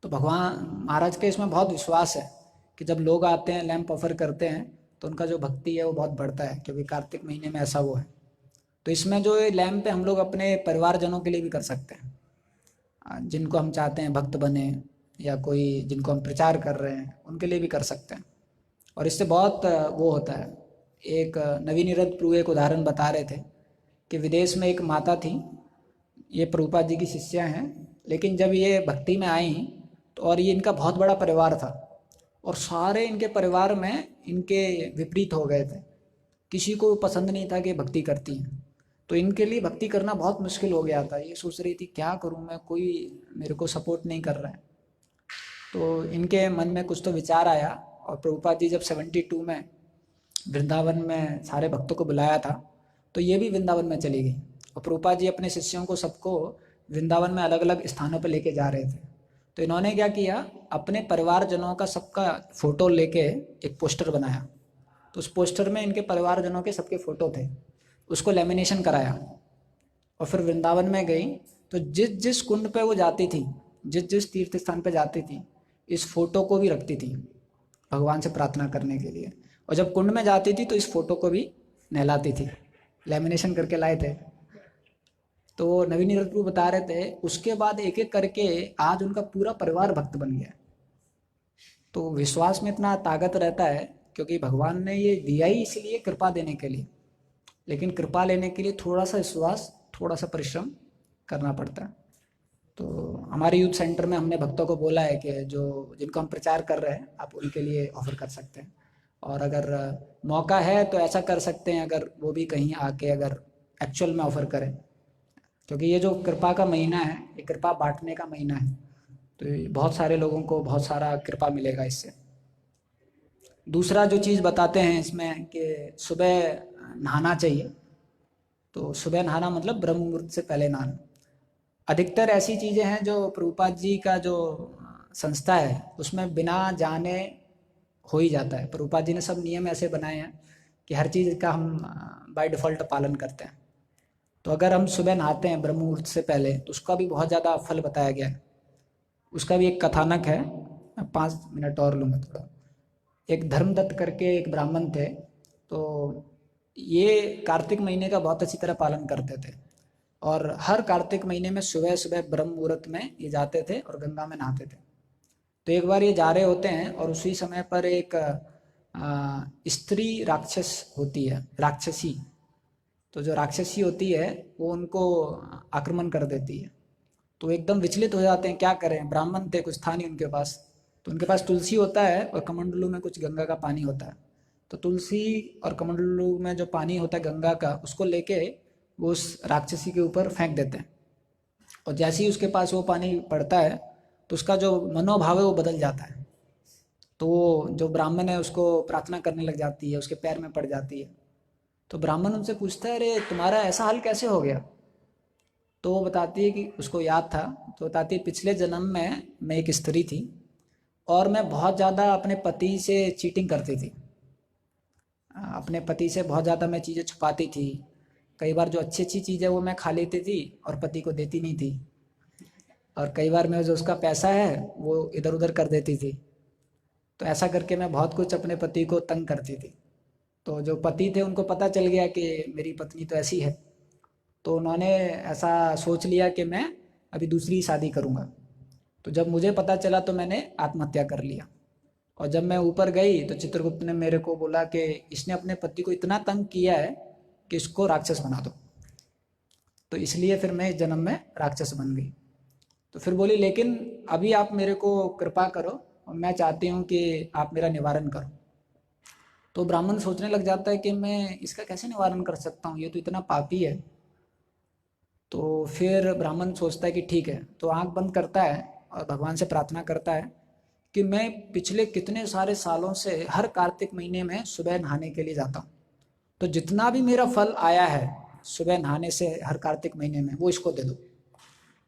S1: तो भगवान महाराज के इसमें बहुत विश्वास है कि जब लोग आते हैं लैंप ऑफर करते हैं तो उनका जो भक्ति है वो बहुत बढ़ता है, क्योंकि कार्तिक महीने में ऐसा वो है। तो इसमें जो ये लैंप है हम लोग अपने परिवारजनों के लिए भी कर सकते हैं, जिनको हम चाहते हैं भक्त बने, या कोई जिनको हम प्रचार कर रहे हैं उनके लिए भी कर सकते हैं। और इससे बहुत वो होता है। एक नवीनीरथ प्रभु एक उदाहरण बता रहे थे कि विदेश में एक माता थी, ये प्रभुपाद जी की शिष्या हैं, लेकिन जब ये भक्ति में आई तो और ये इनका बहुत बड़ा परिवार था और सारे इनके परिवार में इनके विपरीत हो गए थे। किसी को पसंद नहीं था कि भक्ति करती हैं, तो इनके लिए भक्ति करना बहुत मुश्किल हो गया था। ये सोच रही थी क्या करूं मैं, कोई मेरे को सपोर्ट नहीं कर रहा है। तो इनके मन में कुछ तो विचार आया और प्रभुपाद जी जब 72 में वृंदावन में सारे भक्तों को बुलाया था तो ये भी वृंदावन में चली गई। और प्रभुपाद जी अपने शिष्यों को सबको वृंदावन में अलग अलग स्थानों पर लेके जा रहे थे। तो इन्होंने क्या किया, अपने परिवारजनों का सबका फ़ोटो लेके एक पोस्टर बनाया। तो उस पोस्टर में इनके परिवारजनों के सबके फ़ोटो थे, उसको लेमिनेशन कराया और फिर वृंदावन में गई। तो जिस जिस कुंड पे वो जाती थी, जिस जिस तीर्थ स्थान पे जाती थी, इस फोटो को भी रखती थी भगवान से प्रार्थना करने के लिए। और जब कुंड में जाती थी तो इस फोटो को भी नहलाती थी, लेमिनेशन करके लाए थे। तो नवीनीरथ प्रभु बता रहे थे उसके बाद एक एक करके आज उनका पूरा परिवार भक्त बन गया। तो विश्वास में इतना ताकत रहता है, क्योंकि भगवान ने ये दिया ही इसलिए कृपा देने के लिए, लेकिन कृपा लेने के लिए थोड़ा सा विश्वास, थोड़ा सा परिश्रम करना पड़ता है। तो हमारे यूथ सेंटर में हमने भक्तों को बोला है कि जो जिनको हम प्रचार कर रहे हैं आप उनके लिए ऑफर कर सकते हैं। और अगर मौका है तो ऐसा कर सकते हैं, अगर वो भी कहीं आके अगर एक्चुअल में ऑफर करें, क्योंकि ये जो कृपा का महीना है ये कृपा बांटने का महीना है। तो बहुत सारे लोगों को बहुत सारा कृपा मिलेगा इससे। दूसरा जो चीज़ बताते हैं इसमें कि सुबह नहाना चाहिए। तो सुबह नहाना मतलब ब्रह्म मुहूर्त से पहले नहाना। अधिकतर ऐसी चीज़ें हैं जो प्रभुपाद जी का जो संस्था है उसमें बिना जाने हो ही जाता है। प्रभुपाद जी ने सब नियम ऐसे बनाए हैं कि हर चीज़ का हम बाय डिफ़ॉल्ट पालन करते हैं। तो अगर हम सुबह नहाते हैं ब्रह्म मुहूर्त से पहले तो उसका भी बहुत ज़्यादा फल बताया गया है। उसका भी एक कथानक है, मैं 5 मिनट और लूँगा थोड़ा। एक धर्मदत्त करके एक ब्राह्मण थे, तो ये कार्तिक महीने का बहुत अच्छी तरह पालन करते थे और हर कार्तिक महीने में सुबह सुबह ब्रह्म मुहूर्त में ये जाते थे और गंगा में नहाते थे। तो एक बार ये जा रहे होते हैं और उसी समय पर एक स्त्री राक्षस होती है, राक्षसी। तो जो राक्षसी होती है वो उनको आक्रमण कर देती है। तो एकदम विचलित हो जाते हैं, क्या करें, ब्राह्मण थे, कुछ था नहीं उनके पास। तो उनके पास तुलसी होता है और कमंडलू में कुछ गंगा का पानी होता है। तो तुलसी और कमंडलू में जो पानी होता है गंगा का, उसको लेके वो उस राक्षसी के ऊपर फेंक देते हैं। और जैसे ही उसके पास वो पानी पड़ता है तो उसका जो मनोभाव है वो बदल जाता है। तो वो जो ब्राह्मण है उसको प्रार्थना करने लग जाती है, उसके पैर में पड़ जाती है। तो ब्राह्मण उनसे पूछता है, अरे तुम्हारा ऐसा हाल कैसे हो गया? तो वो बताती है कि उसको याद था। तो बताती है पिछले जन्म में मैं एक स्त्री थी और मैं बहुत ज़्यादा अपने पति से चीटिंग करती थी। अपने पति से बहुत ज़्यादा मैं चीज़ें छुपाती थी। कई बार जो अच्छी अच्छी चीज़ है वो मैं खा लेती थी और पति को देती नहीं थी। और कई बार मैं जो उसका पैसा है वो इधर उधर कर देती थी। तो ऐसा करके मैं बहुत कुछ अपने पति को तंग करती थी। तो जो पति थे उनको पता चल गया कि मेरी पत्नी तो ऐसी है। तो उन्होंने ऐसा सोच लिया कि मैं अभी दूसरी शादी करूँगा। तो जब मुझे पता चला तो मैंने आत्महत्या कर लिया। और जब मैं ऊपर गई तो चित्रगुप्त ने मेरे को बोला कि इसने अपने पति को इतना तंग किया है कि इसको राक्षस बना दो। तो इसलिए फिर मैं इस जन्म में राक्षस बन गई। तो फिर बोली लेकिन अभी आप मेरे को कृपा करो और मैं चाहती हूँ कि आप मेरा निवारण करो। तो ब्राह्मण सोचने लग जाता है कि मैं इसका कैसे निवारण कर सकता हूँ, ये तो इतना पापी है। तो फिर ब्राह्मण सोचता है कि ठीक है, तो आंख बंद करता है और भगवान से प्रार्थना करता है कि मैं पिछले कितने सारे सालों से हर कार्तिक महीने में सुबह नहाने के लिए जाता हूँ, तो जितना भी मेरा फल आया है सुबह नहाने से हर कार्तिक महीने में, वो इसको दे दो।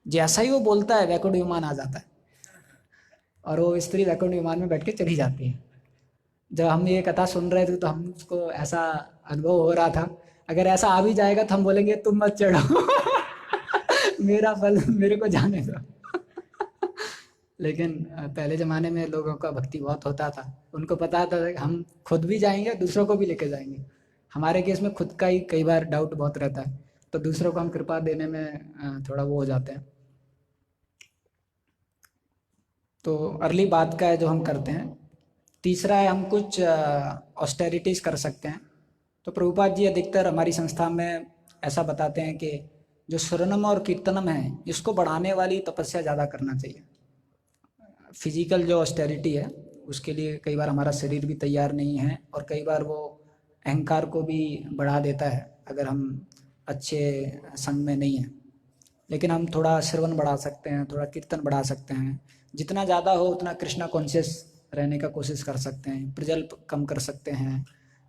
S1: जैसा ही वो बोलता है वैकुंठ विमान आ जाता है और वो स्त्री वैकुंठ विमान में बैठ के चली जाती है। जब हम ये कथा सुन रहे थे तो हमको ऐसा अनुभव हो रहा था, अगर ऐसा आ भी जाएगा तो हम बोलेंगे तुम मत चढ़ो मेरा फल मेरे को जाने दो लेकिन पहले ज़माने में लोगों का भक्ति बहुत होता था, उनको पता था कि हम खुद भी जाएंगे दूसरों को भी लेके जाएंगे। हमारे केस में खुद का ही कई बार डाउट बहुत रहता है, तो दूसरों को हम कृपा देने में थोड़ा वो हो जाते हैं। तो अर्ली बात का है जो हम करते हैं। तीसरा है हम कुछ ऑस्टेरिटीज़ कर सकते हैं। तो प्रभुपाद जी अधिकतर हमारी संस्था में ऐसा बताते हैं कि जो श्रवणम और कीर्तनम है इसको बढ़ाने वाली तपस्या ज़्यादा करना चाहिए। फिजिकल जो ऑस्टेरिटी है उसके लिए कई बार हमारा शरीर भी तैयार नहीं है और कई बार वो अहंकार को भी बढ़ा देता है अगर हम अच्छे संग में नहीं हैं। लेकिन हम थोड़ा श्रवण बढ़ा सकते हैं, थोड़ा कीर्तन बढ़ा सकते हैं, जितना ज़्यादा हो उतना कृष्णा कॉन्शियस रहने का कोशिश कर सकते हैं, प्रजल्प कम कर सकते हैं,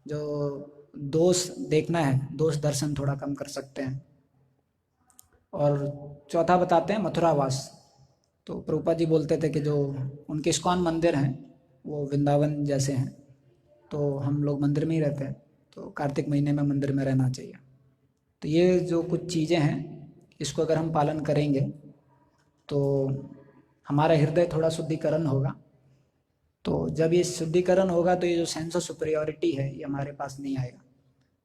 S1: जो दोष देखना है दोष दर्शन थोड़ा कम कर सकते हैं। और चौथा बताते हैं मथुरावास। तो प्रभुपाद जी बोलते थे कि जो उनके इस्कॉन मंदिर हैं वो वृंदावन जैसे हैं, तो हम लोग मंदिर में ही रहते हैं, तो कार्तिक महीने में मंदिर में रहना चाहिए। तो ये जो कुछ चीज़ें हैं इसको अगर हम पालन करेंगे तो हमारा हृदय थोड़ा शुद्धिकरण होगा। तो जब ये शुद्धिकरण होगा तो ये जो सेंस ऑफ सुपीरियॉरिटी है ये हमारे पास नहीं आएगा।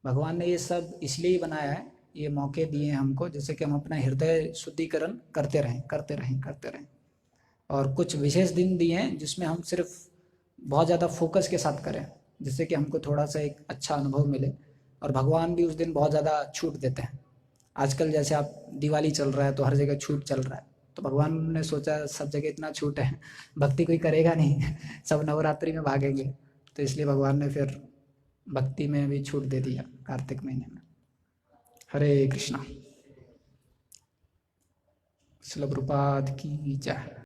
S1: भगवान ने ये सब इसलिए ही बनाया है, ये मौके दिए हैं हमको जैसे कि हम अपना हृदय शुद्धिकरण करते रहें करते रहें करते रहें। और कुछ विशेष दिन दिए हैं जिसमें हम सिर्फ बहुत ज़्यादा फोकस के साथ करें, जिससे कि हमको थोड़ा सा एक अच्छा अनुभव मिले। और भगवान भी उस दिन बहुत ज़्यादा छूट देते हैं। आजकल जैसे आप दिवाली चल रहा है तो हर जगह छूट चल रहा है, तो भगवान ने सोचा सब जगह इतना छूट है, भक्ति कोई करेगा नहीं सब नवरात्रि में भागेंगे, तो इसलिए भगवान ने फिर भक्ति में भी छूट दे दिया कार्तिक महीने में। हरे कृष्णा। श्रील प्रभुपाद की जय।